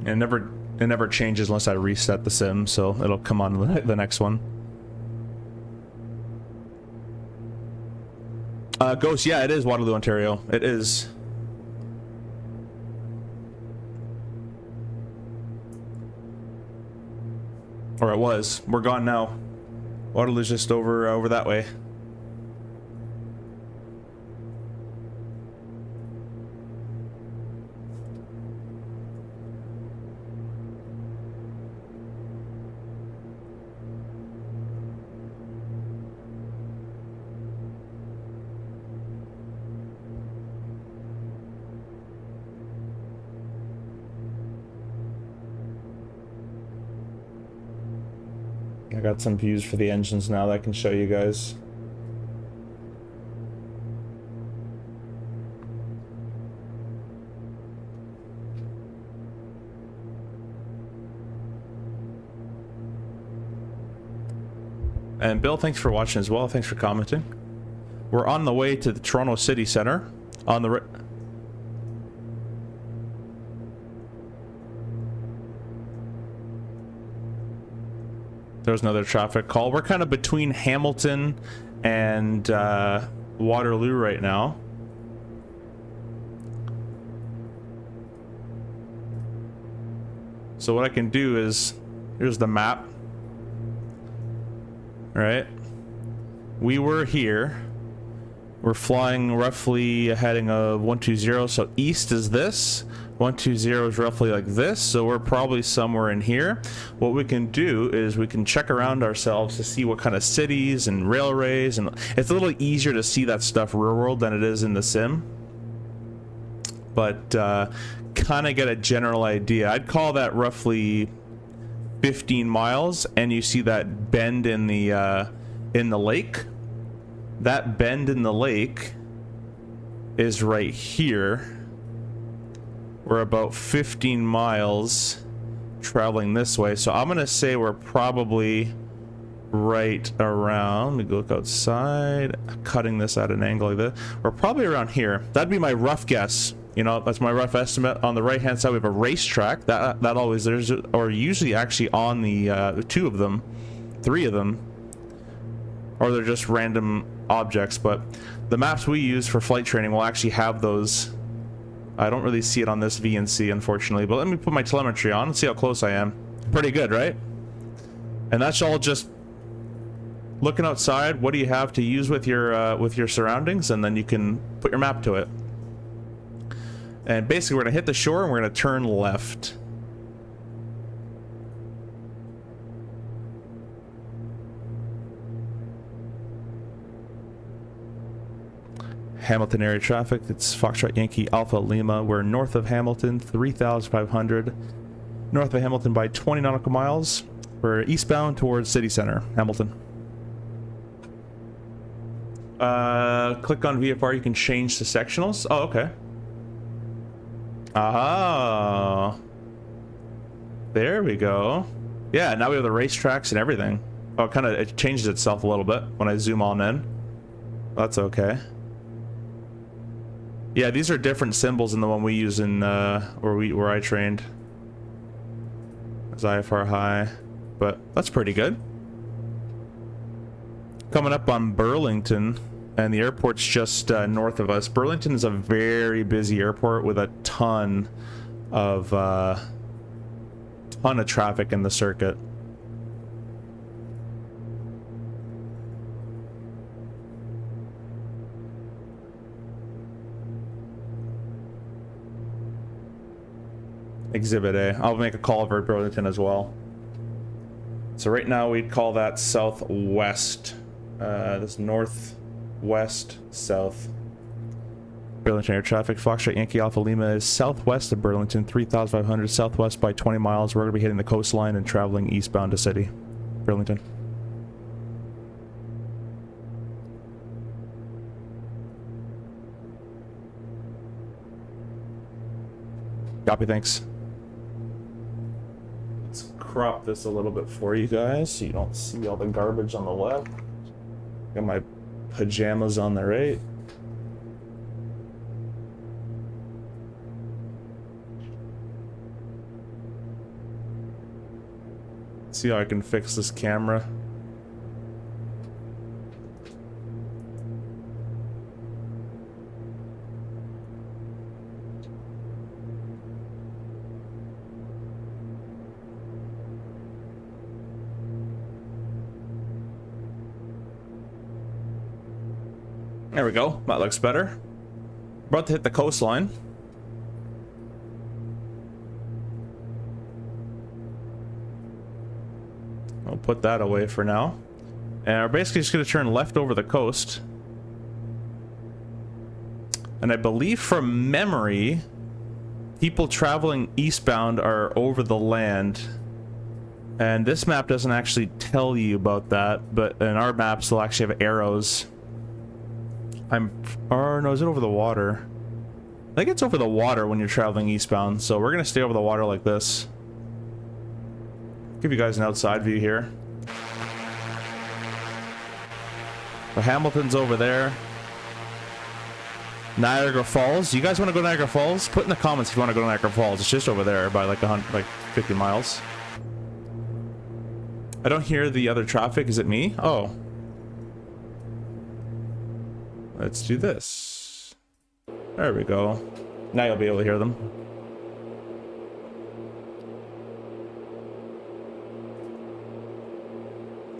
It never changes unless I reset the sim, so it'll come on to the next one. Ghost, yeah, it is Waterloo, Ontario. It is. Or it was. We're gone now. Waterloo's just over that way. I got some views for the engines now that I can show you guys. And Bill, thanks for watching as well. Thanks for commenting. We're on the way to the Toronto City Centre. On the There's another traffic call. We're kind of between Hamilton and Waterloo right now. So what I can do is, here's the map. All right. We were here. We're flying roughly a heading of 120. So east is this. 120 is roughly like this, so we're probably somewhere in here. What we can do is we can check around ourselves to see what kind of cities and railways, and it's a little easier to see that stuff real world than it is in the sim, but kind of get a general idea. I'd call that roughly 15 miles, and you see that bend in the lake. That bend in the lake is right here. We're about 15 miles traveling this way. So I'm going to say we're probably right around, let me look outside, cutting this at an angle like this. We're probably around here. That'd be my rough guess. You know, that's my rough estimate. On the right hand side, we have a racetrack. That always, there's, or usually actually on the 2 of them, 3 of them, or they're just random objects. But the maps we use for flight training will actually have those. I don't really see it on this VNC, unfortunately, but let me put my telemetry on and see how close I am. Pretty good, right? And that's all just looking outside. What do you have to use with your surroundings, and then you can put your map to it. And basically, we're gonna hit the shore and we're gonna turn left. Hamilton area traffic, it's Foxtrot Yankee Alpha Lima. We're north of Hamilton, 3,500. North of Hamilton by 20 nautical miles. We're eastbound towards city center, Hamilton. Click on VFR, you can change the sectionals. Oh, okay. Ah, there we go. Yeah, now we have the racetracks and everything. Oh, it changes itself a little bit when I zoom on in. That's okay. Yeah, these are different symbols than the one we use in where I trained. It's IFR high, but that's pretty good. Coming up on Burlington, and the airport's just north of us. Burlington is a very busy airport with a ton of traffic in the circuit. Exhibit A. I'll make a call over at Burlington as well. So right now we'd call that southwest. This northwest south. Burlington air traffic. Foxtrot Yankee Alpha Lima is southwest of Burlington, 3,500 southwest by 20 miles. We're going to be hitting the coastline and traveling eastbound to city. Burlington. Copy, thanks. Let's crop this a little bit for you guys so you don't see all the garbage on the left. Got my pajamas on the right. See how I can fix this camera. There we go. That looks better. About to hit the coastline. I'll put that away for now. And we're basically just going to turn left over the coast. And I believe from memory, people traveling eastbound are over the land. And this map doesn't actually tell you about that, but in our maps they'll actually have arrows. Or no, is it over the water? I think it's over the water when you're traveling eastbound, so we're gonna stay over the water like this. Give you guys an outside view here. So Hamilton's over there. Niagara Falls. You guys want to go to Niagara Falls? Put in the comments if you want to go to Niagara Falls. It's just over there by like 50 miles. I don't hear the other traffic. Is it me? Oh. Let's do this. There we go. Now you'll be able to hear them.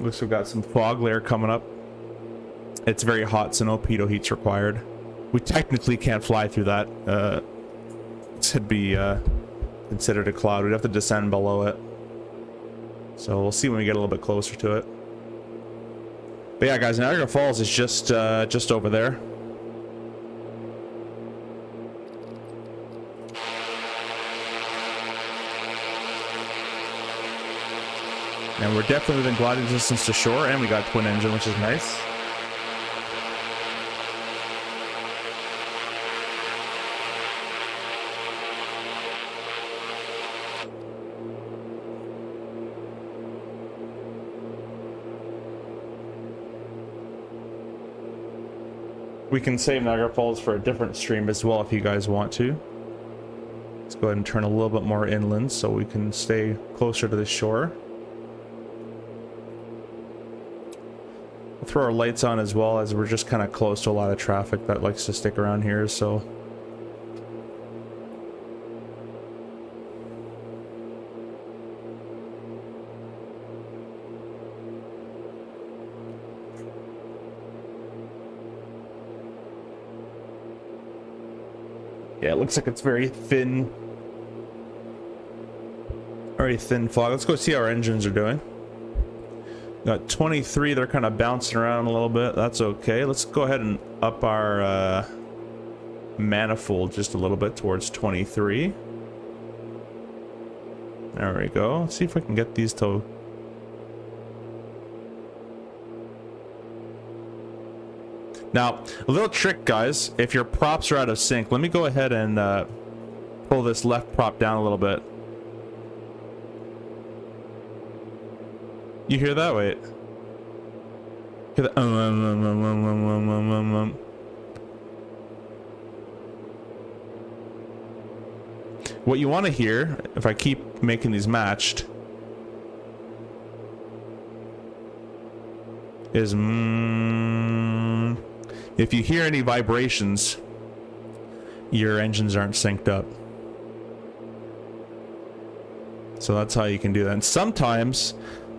Looks like we've got some fog layer coming up. It's very hot, so no pitot heat's required. We technically can't fly through that. This would be considered a cloud. We'd have to descend below it. So we'll see when we get a little bit closer to it. But yeah, guys, Niagara Falls is just over there. And we're definitely within gliding distance to shore, and we got twin engine, which is nice. We can save Niagara Falls for a different stream as well if you guys want to. Let's go ahead and turn a little bit more inland so we can stay closer to the shore. We'll throw our lights on as well, as we're just kind of close to a lot of traffic that likes to stick around here, so... Yeah, it looks like it's very thin fog. Let's go see how our engines are doing. Got 23, they're kind of bouncing around a little bit. That's okay. Let's go ahead and up our manifold just a little bit towards 23. There we go. Let's see if I can get these to Now, a little trick, guys. If your props are out of sync, let me go ahead and pull this left prop down a little bit. You hear that? Wait. Hear that? What you want to hear, if I keep making these matched, is if you hear any vibrations, your engines aren't synced up. So that's how you can do that. And sometimes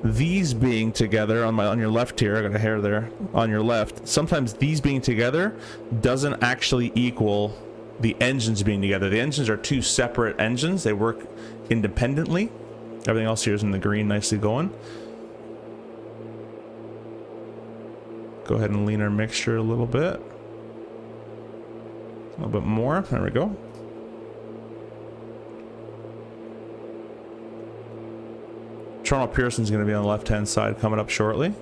these being together on your left here, I got a hair there on your left, sometimes these being together doesn't actually equal the engines being together. The engines are two separate engines. They work independently. Everything else here is in the green, nicely going. Go ahead and lean our mixture a little bit. A little bit more. There we go. Toronto Pearson's going to be on the left-hand side coming up shortly.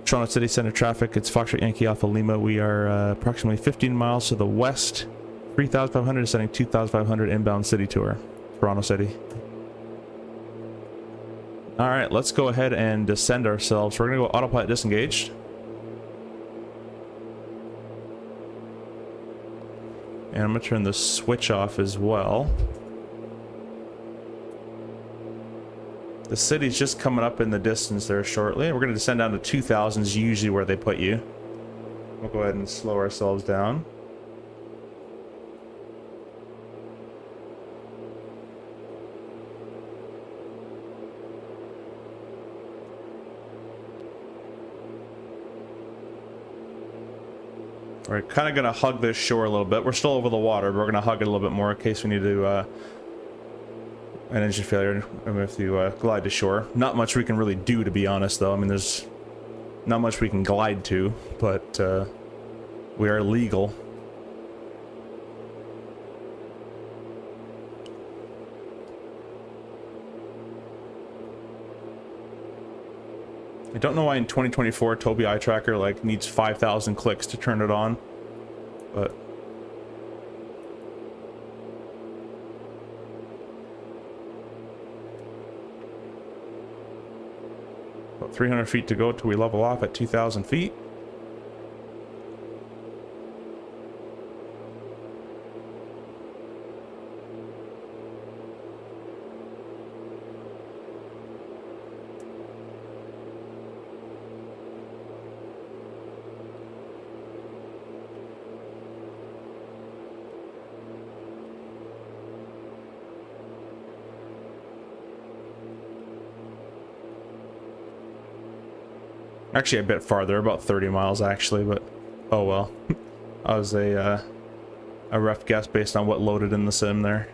Toronto City Center traffic, it's Foxtrot Yankee Alpha Lima. We are approximately 15 miles to the west. 3,500 sending 2,500 inbound city tour. Toronto City. Alright, let's go ahead and descend ourselves. We're going to go autopilot disengaged. And I'm going to turn the switch off as well. The city's just coming up in the distance there shortly. We're going to descend down to 2,000 is usually where they put you. We'll go ahead and slow ourselves down. We're kind of going to hug this shore a little bit. We're still over the water, but we're going to hug it a little bit more in case we need to an engine failure if you glide to shore. Not much we can really do, to be honest, though. I mean, there's not much we can glide to, but we are legal. I don't know why in 2024 Tobii Eye Tracker like needs 5,000 clicks to turn it on, but 300 feet to go till we level off at 2,000 feet. Actually a bit farther, about 30 miles actually, but oh well. I was a rough guess based on what loaded in the sim there.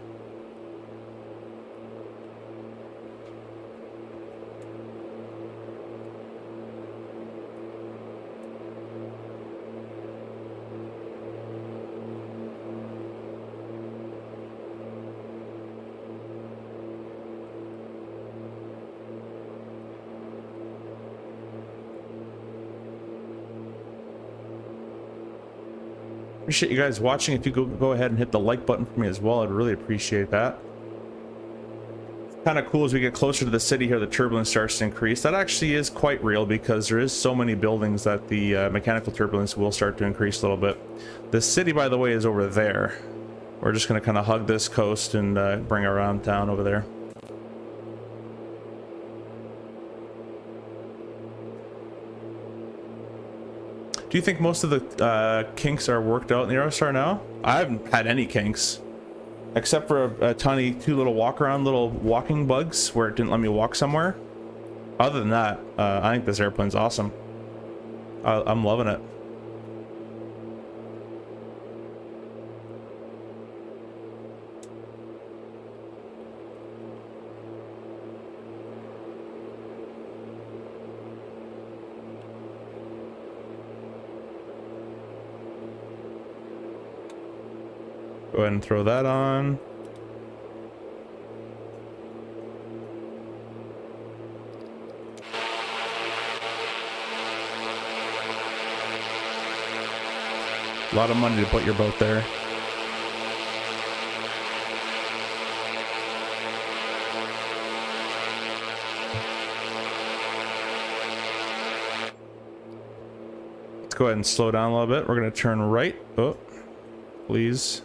Appreciate you guys watching. If you go ahead and hit the like button for me as well, I'd really appreciate that. Kind of cool as we get closer to the city here, the turbulence starts to increase. That actually is quite real because there is so many buildings that the mechanical turbulence will start to increase a little bit. The city, by the way, is over there. We're just going to kind of hug this coast and bring around town over there. Do you think most of the kinks are worked out in the Aerostar now? I haven't had any kinks. Except for a tiny two little little walking bugs where it didn't let me walk somewhere. Other than that, I think this airplane's awesome. I'm loving it. Go ahead and throw that on. A lot of money to put your boat there. Let's go ahead and slow down a little bit. We're going to turn right. Oh, please.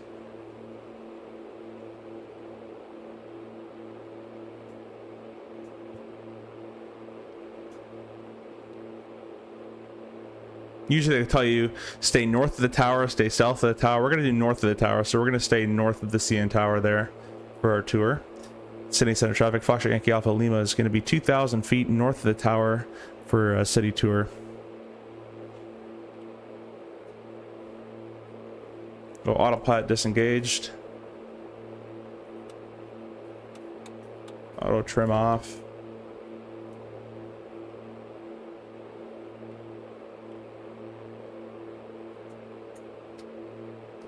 Usually they tell you stay north of the tower, stay south of the tower. We're going to do north of the tower, so we're going to stay north of the CN Tower there for our tour. City Center traffic, Foxtrot Yankee Alpha Lima is going to be 2,000 feet north of the tower for a city tour. Go autopilot disengaged. Auto trim off.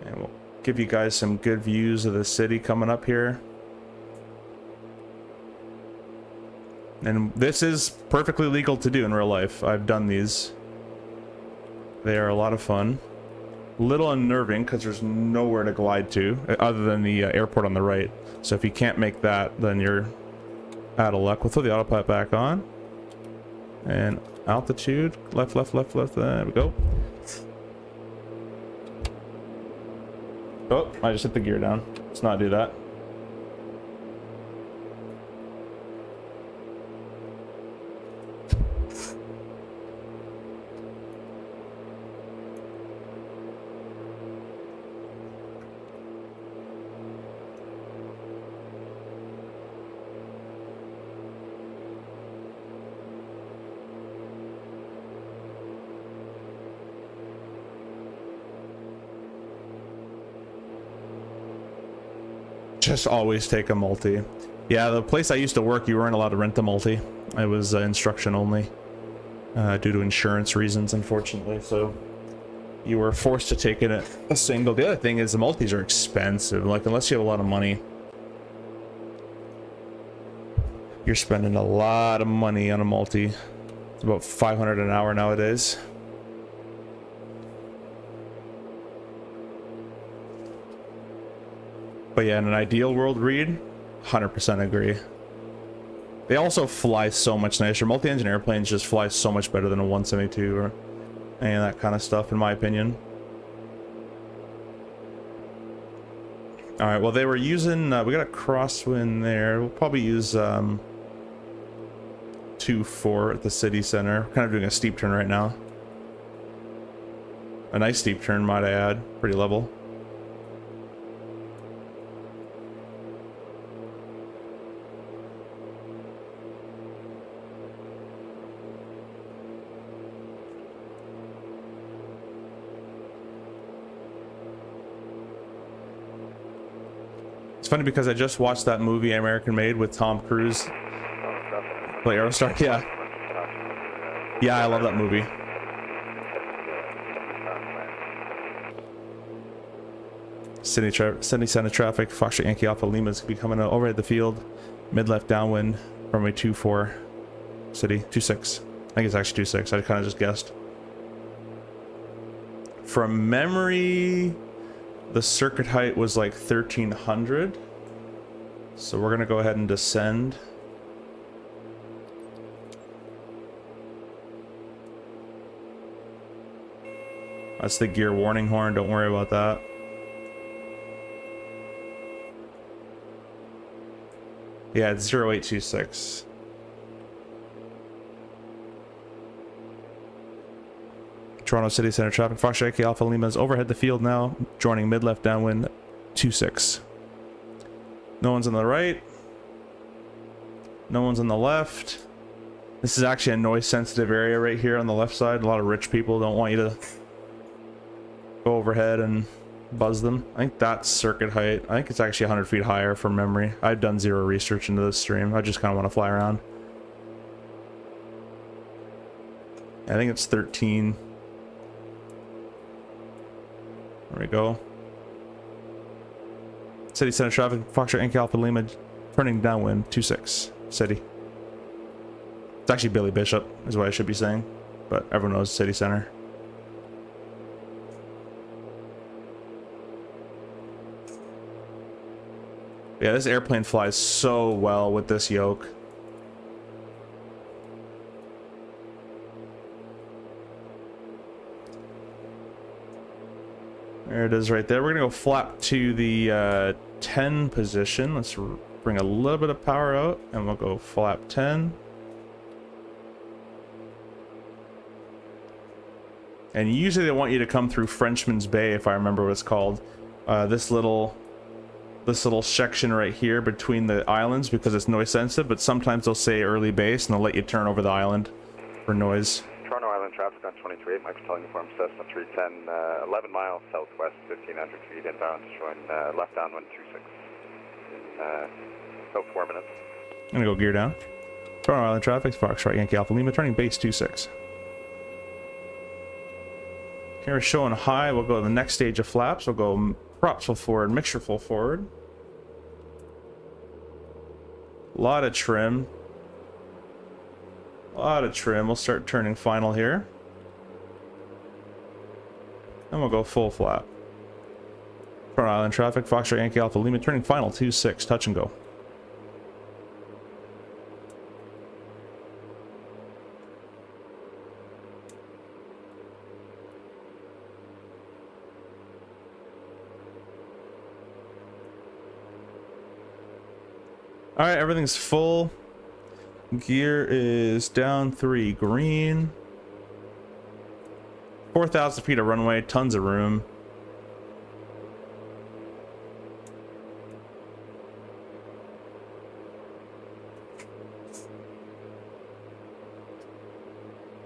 And we'll give you guys some good views of the city coming up here. And this is perfectly legal to do in real life. I've done these. They are a lot of fun. A little unnerving because there's nowhere to glide to other than the airport on the right. So if you can't make that, then you're out of luck. We'll throw the autopilot back on. And altitude. Left, left, left, left. There we go. Oh, I just hit the gear down. Let's not do that. Just always take a multi. Yeah, the place I used to work, you weren't allowed to rent a multi. It was instruction only due to insurance reasons, unfortunately. So you were forced to take it a single. The other thing is the multis are expensive. Like, unless you have a lot of money, you're spending a lot of money on a multi. It's about 500 an hour nowadays. But yeah, in an ideal world, Reed, 100% agree. They also fly so much nicer. Multi-engine airplanes just fly so much better than a 172 or any of that kind of stuff, in my opinion. All right, well, they were using, we got a crosswind there. We'll probably use 2-4 at the city center. We're kind of doing a steep turn right now. A nice steep turn, might I add. Pretty level. It's funny because I just watched that movie American Made with Tom Cruise. Play Aerostar, yeah. Yeah, I love that movie. City center traffic, Foxtrot Yankee Alpha Lima is going to be coming overhead the field. Mid-left downwind, runway 24, city, 26. I think it's actually 26, I kind of just guessed. From memory, the circuit height was like 1,300. So we're going to go ahead and descend. That's the gear warning horn, don't worry about that. Yeah, it's 0826. Toronto City Center traffic, Foxtrot Yankee Alpha Lima is overhead the field now, joining mid-left downwind 26. No one's on the right. No one's on the left. This is actually a noise-sensitive area right here on the left side. A lot of rich people don't want you to go overhead and buzz them. I think that's circuit height. I think it's actually 100 feet higher from memory. I've done zero research into this stream. I just kind of want to fly around. I think it's 13. There we go. City center traffic, Foxtrot Yankee Alpha Lima, turning downwind, 26, city. It's actually Billy Bishop, is what I should be saying, but everyone knows city center. Yeah, this airplane flies so well with this yoke. There it is right there. We're gonna go flap to the 10 position. Let's bring a little bit of power out and we'll go flap 10. And usually they want you to come through Frenchman's Bay, if I remember what it's called. This little section right here between the islands, because it's noise sensitive, but sometimes they'll say early base and they'll let you turn over the island for noise. Toronto Island traffic on 23, Mike's telling you from Cessna 310, 11 miles southwest, 1,500 feet inbound, showing left downwind 26. About 4 minutes. I'm gonna go gear down. Toronto Island traffic, Foxtrot Yankee Alpha Lima, turning base 26. Camera showing high. We'll go to the next stage of flaps. We'll go props full forward, mixture full forward. A lot of trim. A lot of trim. We'll start turning final here. And we'll go full flap. Front island traffic, Foxtrot Yankee Alpha Lima, turning final 26, touch and go. All right, everything's full. Gear is down 3, green. 4,000 feet of runway, tons of room.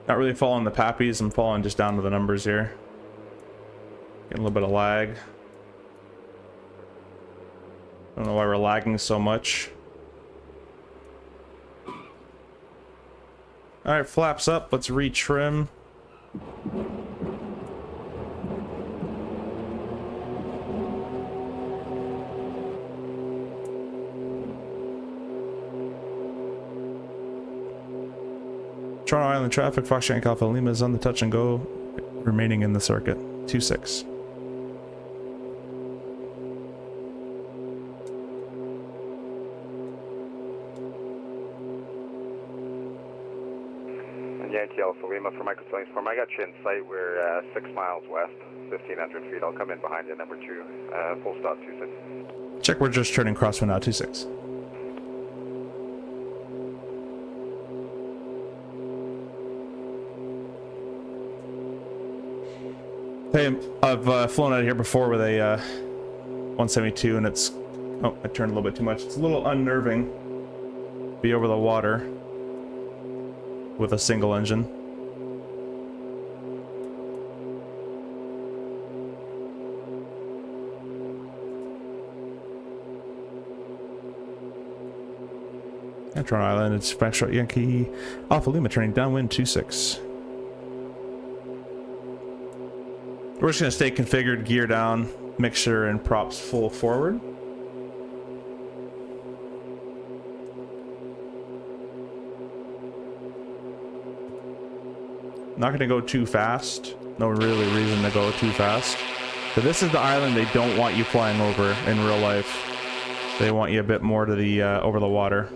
Not really following the pappies, I'm following just down to the numbers here. Getting a little bit of lag. I don't know why we're lagging so much. Alright, flaps up, let's retrim. Toronto Island traffic, Foxtrot Yankee Alpha Lima is on the touch and go, remaining in the circuit. 26. Yankee Alpha Lima for Michael Sillings Form. I got you in sight. We're 6 miles west, 1,500 feet. I'll come in behind you, number 2. Full stop 26. Check, we're just turning crosswind now, 26. Hey, I've flown out of here before with a 172 and it's... Oh, I turned a little bit too much. It's a little unnerving. Be over the water with a single engine. Toronto Island, it's Foxtrot Yankee Alpha Lima, turning downwind 26. We're just gonna stay configured, gear down, mixture and props full forward. Not gonna go too fast. No really reason to go too fast. But this is the island they don't want you flying over in real life. They want you a bit more to the over the water.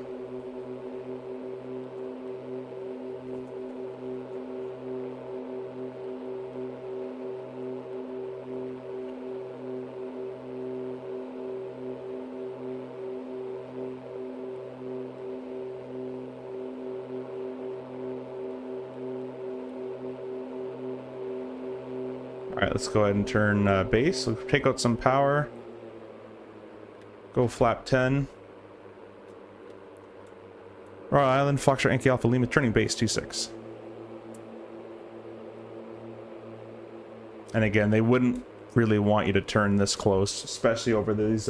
Alright, let's go ahead and turn base. Let's take out some power. Go flap 10. Royal Island, Foxtrot Yankee Alpha Lima, turning base 26. And again, they wouldn't really want you to turn this close, especially over these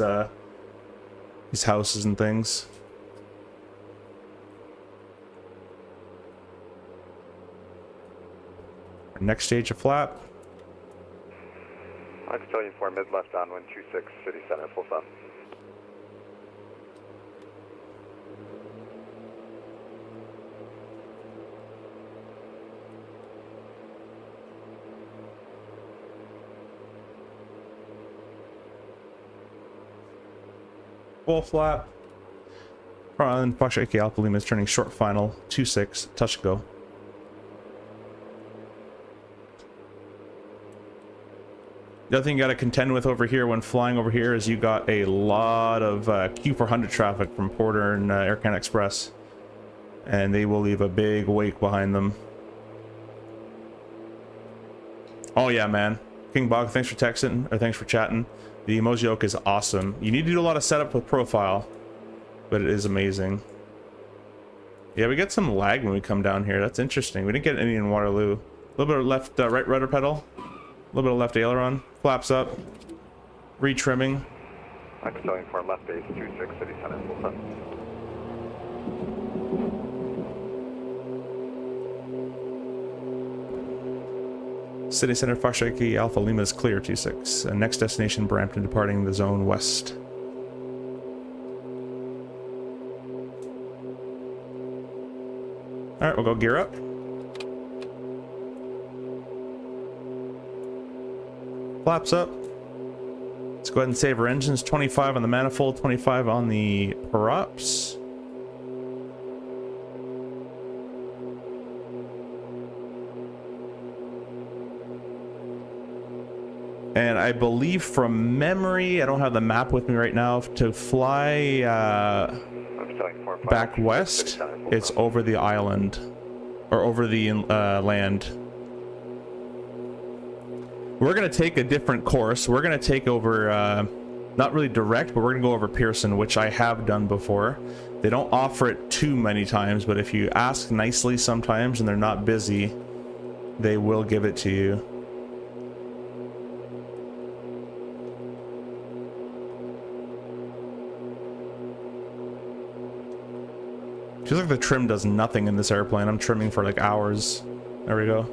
houses and things. Next stage of flap. I can tell you for mid left downwind 26, city center, full stop. Full flap. And Fox AK Alpha Lima is turning short final. 2-6. Touch go. The other thing you got to contend with over here when flying over here is you got a lot of Q400 traffic from Porter and Air Canada Express. And they will leave a big wake behind them. Oh yeah, man. King Bog, thanks for texting, or thanks for chatting. The Moza Yoke is awesome. You need to do a lot of setup with profile, but it is amazing. Yeah, we get some lag when we come down here. That's interesting. We didn't get any in Waterloo. A little bit of left right rudder pedal. A little bit of left aileron. Flaps up. Retrimming. Maxillian for left base 26, City Center, full set. City Center, Foxtrot Alpha Lima is clear, 26. And next destination, Brampton, departing the zone west. Alright, we'll go gear up. Flaps up. Let's go ahead and save our engines. 25 on the manifold, 25 on the props. And I believe from memory, I don't have the map with me right now, to fly back west, it's over the island, or over the land. We're going to take a different course. We're going to take over, not really direct, but we're going to go over Pearson, which I have done before. They don't offer it too many times, but if you ask nicely sometimes and they're not busy, they will give it to you. Feels like the trim does nothing in this airplane. I'm trimming for like hours. There we go.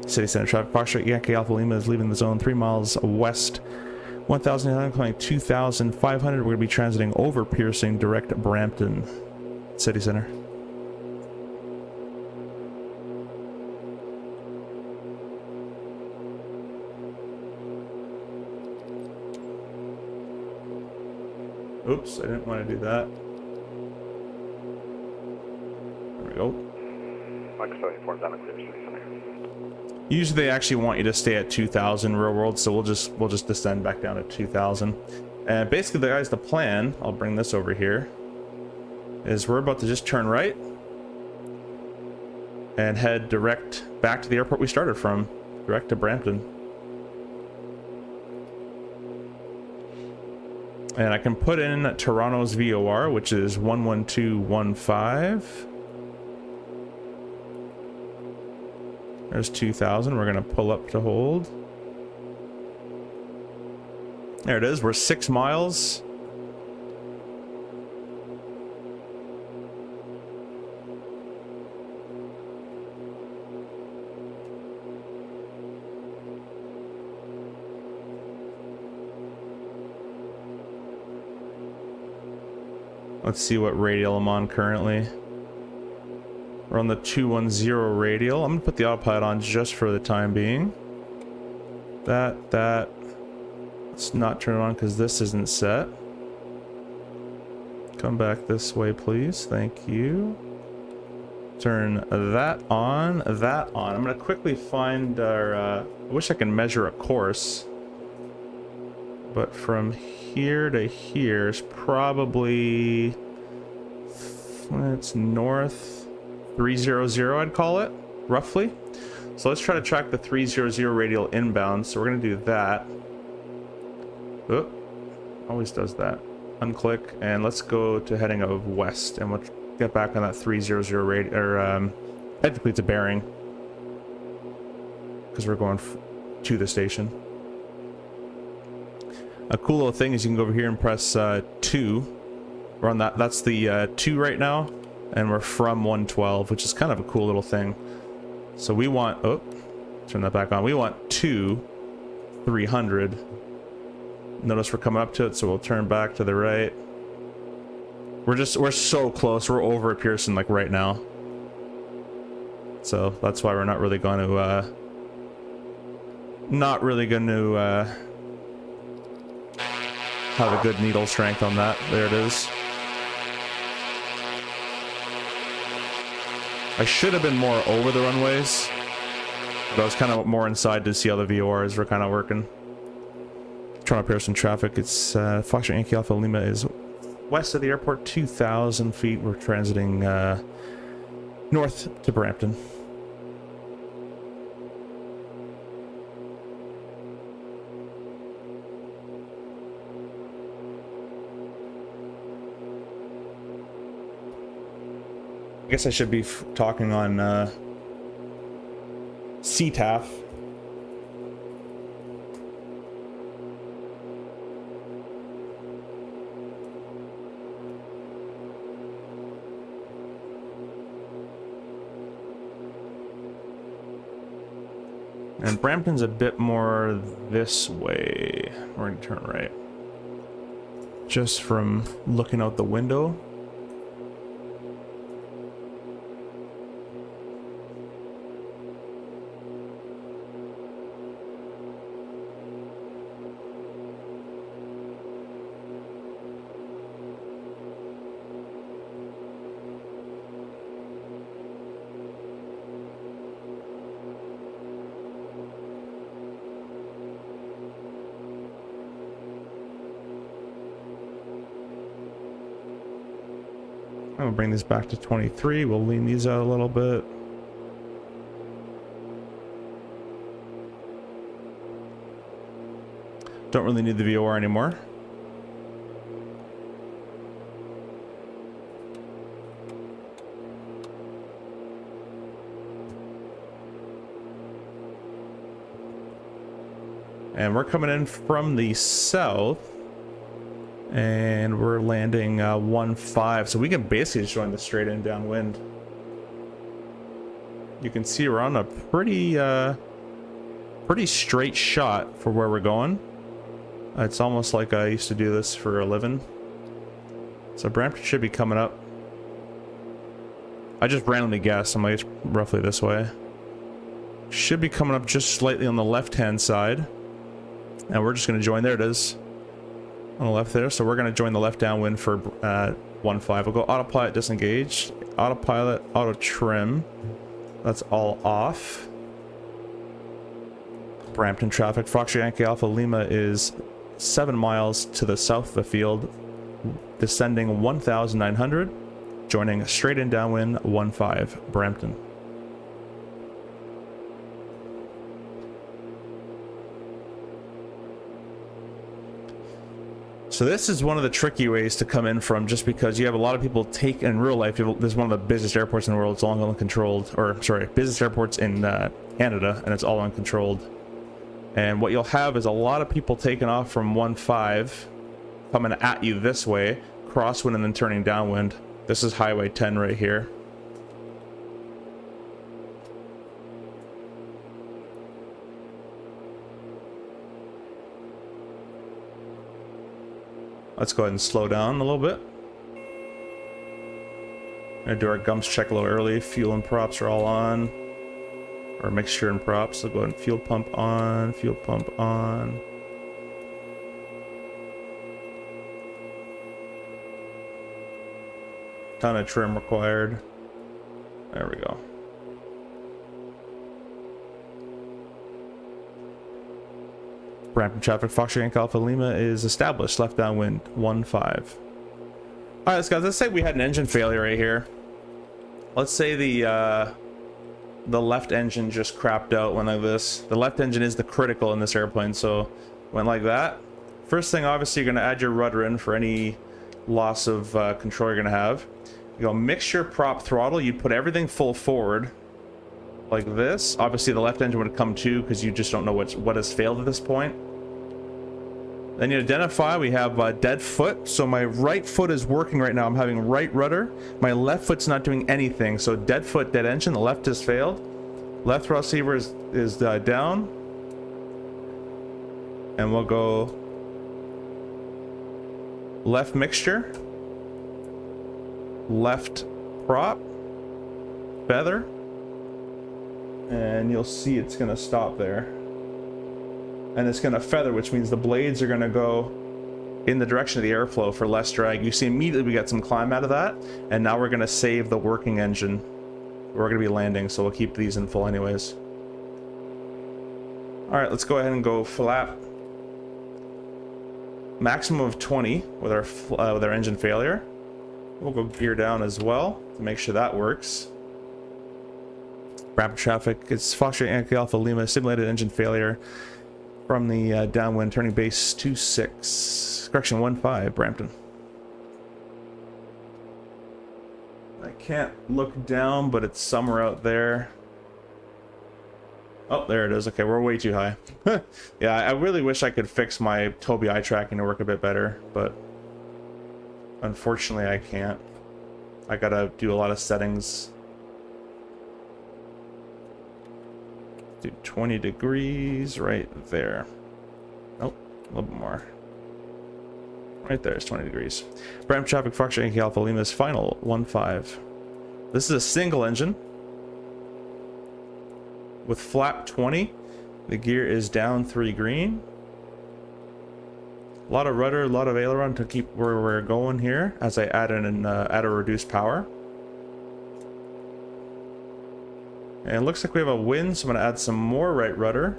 City Center traffic. Foxtrot Yankee Alpha Lima is leaving the zone 3 miles west. 1,800, calling 2,500. We're going to be transiting over Pearson, direct to Brampton. City Center. Oops, I didn't want to do that. There we go. Maxillian down and clear, City Center. Usually they actually want you to stay at 2,000 real world, so we'll just descend back down to 2,000. And basically, guys, the plan, I'll bring this over here, is we're about to just turn right and head direct back to the airport we started from, direct to Brampton. And I can put in Toronto's VOR, which is 11215. There's 2,000. We're going to pull up to hold. There it is. We're 6 miles. Let's see what radial I'm on currently. We're on the 210 radial. I'm gonna put the autopilot on just for the time being. That. Let's not turn it on because this isn't set. Come back this way, please. Thank you. Turn that on, that on. I'm gonna quickly find our, I wish I can measure a course. But from here to here is probably, it's north 300, I'd call it, roughly. So let's try to track the 300 radial inbound. So we're going to do that. Oh, always does that. Unclick, and let's go to heading of west, and we'll get back on that 300 radial, or technically it's a bearing, because we're going to the station. A cool little thing is you can go over here and press 2. We're on that. That's the 2 right now, and we're from 112, which is kind of a cool little thing. So we want, oh, turn that back on. We want 300. Notice we're coming up to it, so we'll turn back to the right. We're so close. We're over at Pearson like right now. So that's why we're not really going to not really going to have a good needle strength on that. There it is. I should have been more over the runways, but I was kind of more inside to see how the VORs were kind of working. Trying to pair some traffic. It's Foxtrot Yankee Alpha Lima is west of the airport, 2,000 feet. We're transiting north to Brampton. I guess I should be talking on CTAF. And Brampton's a bit more this way. We're going to turn right. Just from looking out the window. I'm gonna bring these back to 23. We'll lean these out a little bit. Don't really need the VOR anymore. And we're coming in from the south. And we're landing 1-5, so we can basically just join the straight in downwind. You can see we're on a pretty straight shot for where we're going. It's almost like I used to do this for a living. So Brampton should be coming up. I just randomly guessed. I'm like, it's roughly this way. Should be coming up just slightly on the left-hand side. And we're just going to join. There it is. On the left there, so we're going to join the left downwind for 1-5. We'll go autopilot disengage, autopilot auto trim. That's all off. Brampton traffic. Foxtrot Yankee Alpha Lima is 7 miles to the south of the field, descending 1,900, joining straight in downwind 1-5 Brampton. So this is one of the tricky ways to come in from, just because you have a lot of people take in real life. This is one of the busiest airports in the world. It's all uncontrolled, or sorry, busiest airports in Canada, and it's all uncontrolled. And what you'll have is a lot of people taking off from 1-5, coming at you this way, crosswind and then turning downwind. This is Highway 10 right here. Let's go ahead and slow down a little bit. Gonna do our gums check a little early. Fuel and props are all on. Or mixture and props. So go ahead and fuel pump on. Fuel pump on. Ton of trim required. There we go. Brampton traffic, Foxtrot Yankee Alpha Lima is established. Left downwind 1-5. Alright, guys, let's say we had an engine failure right here. Let's say the left engine just crapped out, went like this. The left engine is the critical in this airplane, so went like that. First thing, obviously, you're going to add your rudder in for any loss of control you're going to have. You go mixture prop throttle. You'd put everything full forward like this. Obviously, the left engine would come too, because you just don't know what has failed at this point. Then you identify, we have dead foot. So my right foot is working right now. I'm having right rudder. My left foot's not doing anything. So dead foot, dead engine. The left has failed. Left thrust receiver is down. And we'll go left mixture. Left prop. Feather. And you'll see it's going to stop there. and it's going to feather, which means the blades are going to go in the direction of the airflow for less drag. You see immediately we get some climb out of that, and now we're going to save the working engine. We're going to be landing, so we'll keep these in full anyways. All right, let's go ahead and go flap. Maximum of 20 with our engine failure. We'll go gear down as well to make sure that works. Rapid traffic. It's Foxtrot Yankee Alpha Lima. Simulated engine failure from the downwind. Turning base 26. Correction 15. Brampton. I can't look down, but it's somewhere out there. Oh, there it is. Okay, we're way too high. Yeah, I really wish I could fix my Tobii eye tracking to work a bit better, but unfortunately I can't. I gotta do a lot of settings. Do 20 degrees right there. Oh, a little bit more. Right there is 20 degrees. Bram traffic Foxtrot Yankee Alpha Lima's final 15. This is a single engine. With flap 20, the gear is down 3 green. A lot of rudder, a lot of aileron to keep where we're going here as I add in add a reduced power. And it looks like we have a wind, so I'm going to add some more right rudder.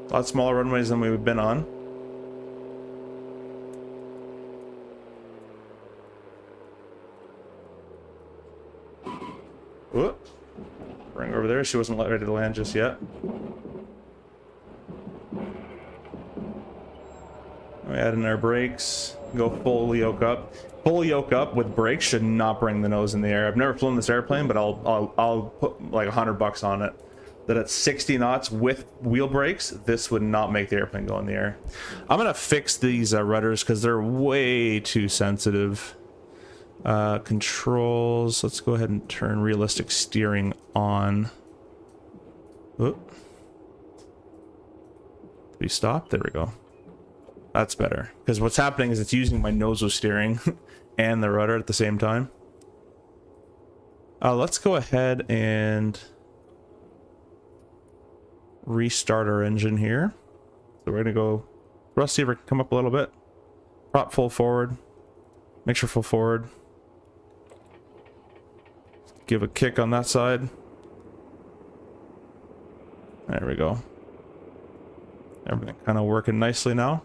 A lot smaller runways than we've been on. Whoop. Bring her over there. She wasn't ready to land just yet. We add in our brakes. Go full yoke up. Full yoke up with brakes should not bring the nose in the air. I've never flown this airplane, but I'll put like $100 on it. That at 60 knots with wheel brakes, this would not make the airplane go in the air. I'm gonna fix these rudders because they're way too sensitive. Controls. Let's go ahead and turn realistic steering on. Oop. Did we stop? There we go. That's better. Because what's happening is it's using my nozo steering and the rudder at the same time. Let's go ahead and restart our engine here. So we're gonna go thrust lever, come up a little bit. Prop full forward. Make sure full forward. Give a kick on that side. There we go. Everything kind of working nicely now.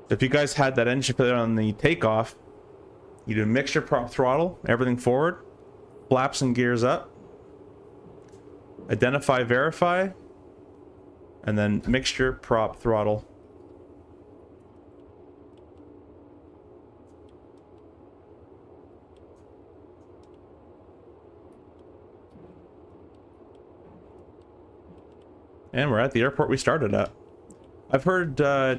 If you guys had that engine failure on the takeoff, you do mixture prop throttle, everything forward, flaps and gears up, identify, verify, and then mixture prop throttle. And we're at the airport we started at. I've heard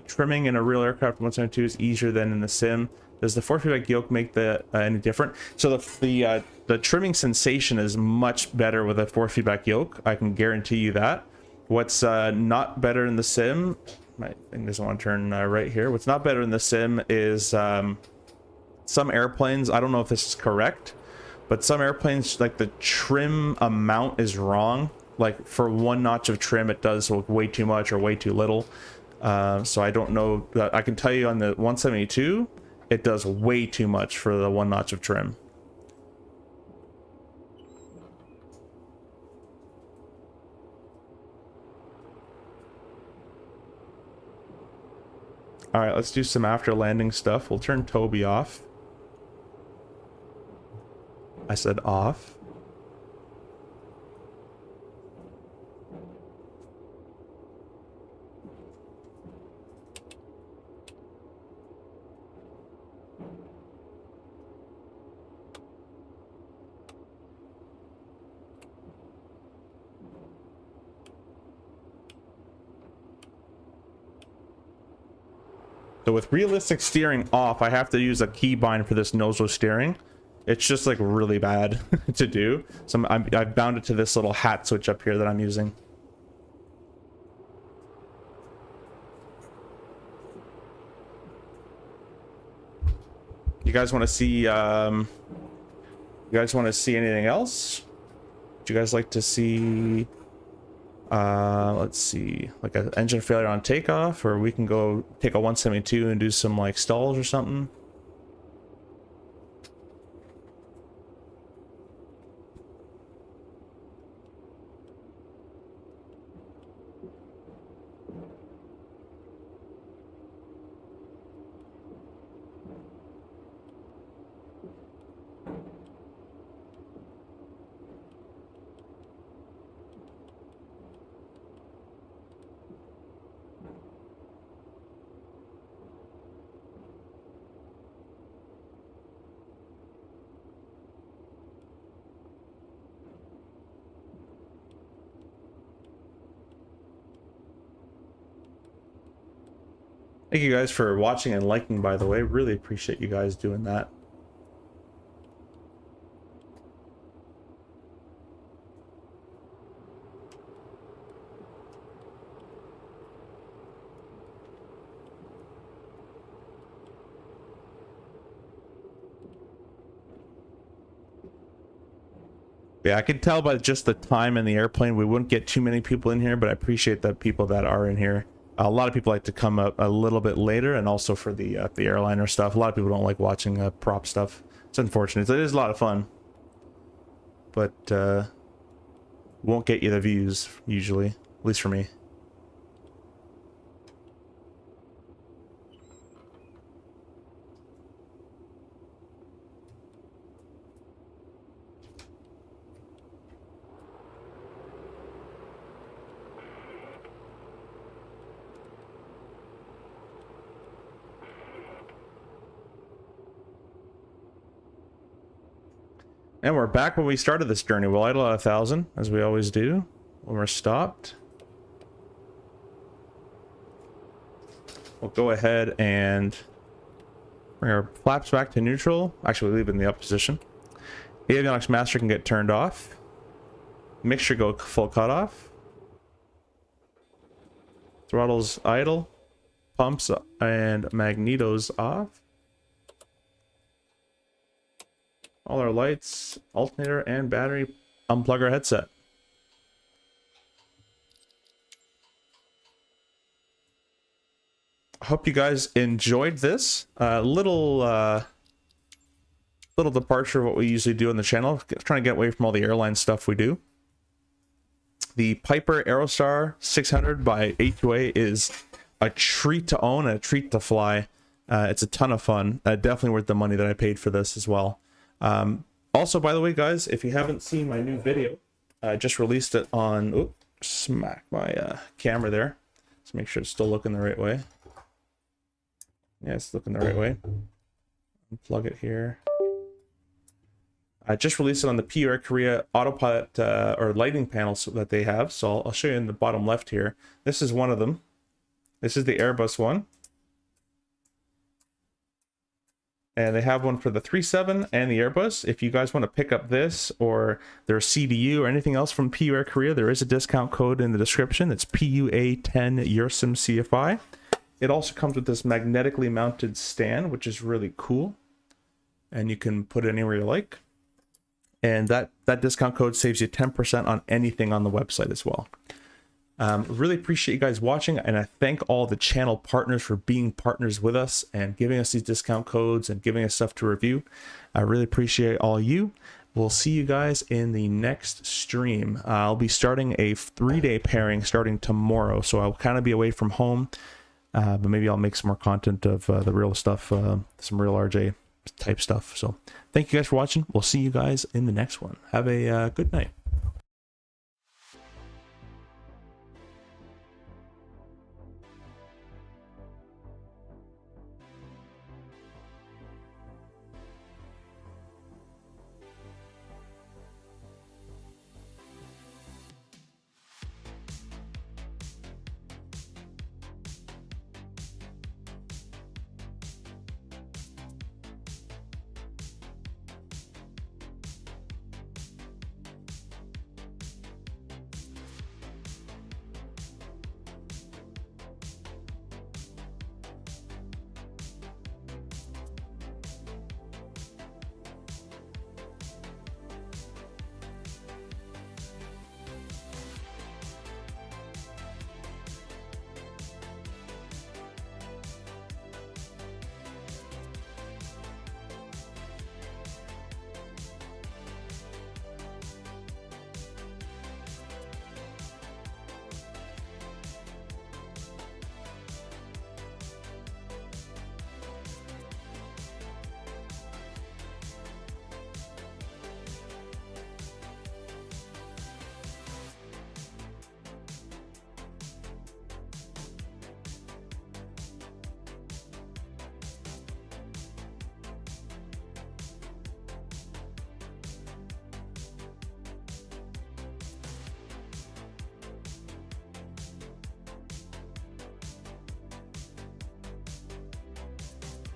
trimming in a real aircraft 172 is easier than in the sim. Does the force feedback yoke make that any different? So the trimming sensation is much better with a force feedback yoke. I can guarantee you that. What's not better in the sim, my thing doesn't want to turn right here. What's not better in the sim is some airplanes. I don't know if this is correct, but some airplanes, like the trim amount is wrong. Like for 1 notch of trim, it does look way too much or way too little. So I don't know. I can tell you on the 172. It does way too much for the 1 notch of trim. All right, let's do some after landing stuff. We'll turn Tobii off. I said off. So with realistic steering off, I have to use a keybind for this nozzle steering. It's just like really bad to do. So I've bound it to this little hat switch up here that I'm using. You guys want to see? You guys want to see anything else? Would you guys like to see? Let's see, like an engine failure on takeoff, or we can go take a 172 and do some like stalls or something. Thank you guys for watching and liking, by the way. Really appreciate you guys doing that. Yeah, I can tell by just the time in the airplane, we wouldn't get too many people in here, but I appreciate the people that are in here. A lot of people like to come up a little bit later, and also for the airliner stuff. A lot of people don't like watching prop stuff. It's unfortunate. It is a lot of fun, but won't get you the views usually, at least for me. And we're back when we started this journey. We'll idle at 1,000, as we always do when we're stopped. We'll go ahead and bring our flaps back to neutral. Actually, we'll leave it in the up position. The avionics master can get turned off. Mixture go full cutoff. Throttles idle. Pumps and magnetos off. All our lights, alternator, and battery. Unplug our headset. Hope you guys enjoyed this. Little departure of what we usually do on the channel. Trying to get away from all the airline stuff we do. The Piper Aerostar 600 by A2A is a treat to own and a treat to fly. It's a ton of fun. Definitely worth the money that I paid for this as well. Also, by the way, guys, if you haven't seen my new video, I just released it on, oops, smack my camera there. Let's make sure it's still looking the right way. Yeah, it's looking the right way. Unplug it here. I just released it on the PU Air Korea autopilot or lighting panels that they have. So I'll show you in the bottom left here. This is one of them. This is the Airbus one. And they have one for the 37 and the Airbus. If you guys want to pick up this or their CDU or anything else from PU Air Korea, there is a discount code in the description. It's PUA10 URSIM CFI. It also comes with this magnetically mounted stand, which is really cool. And you can put it anywhere you like. And that discount code saves you 10% on anything on the website as well. Really appreciate you guys watching, and I thank all the channel partners for being partners with us and giving us these discount codes and giving us stuff to review. I really appreciate all you. We'll see you guys in the next stream. I'll be starting a 3-day pairing starting tomorrow, so I'll kind of be away from home, but maybe I'll make some more content of the real stuff, some real RJ type stuff. So thank you guys for watching. We'll see you guys in the next one. Have a good night.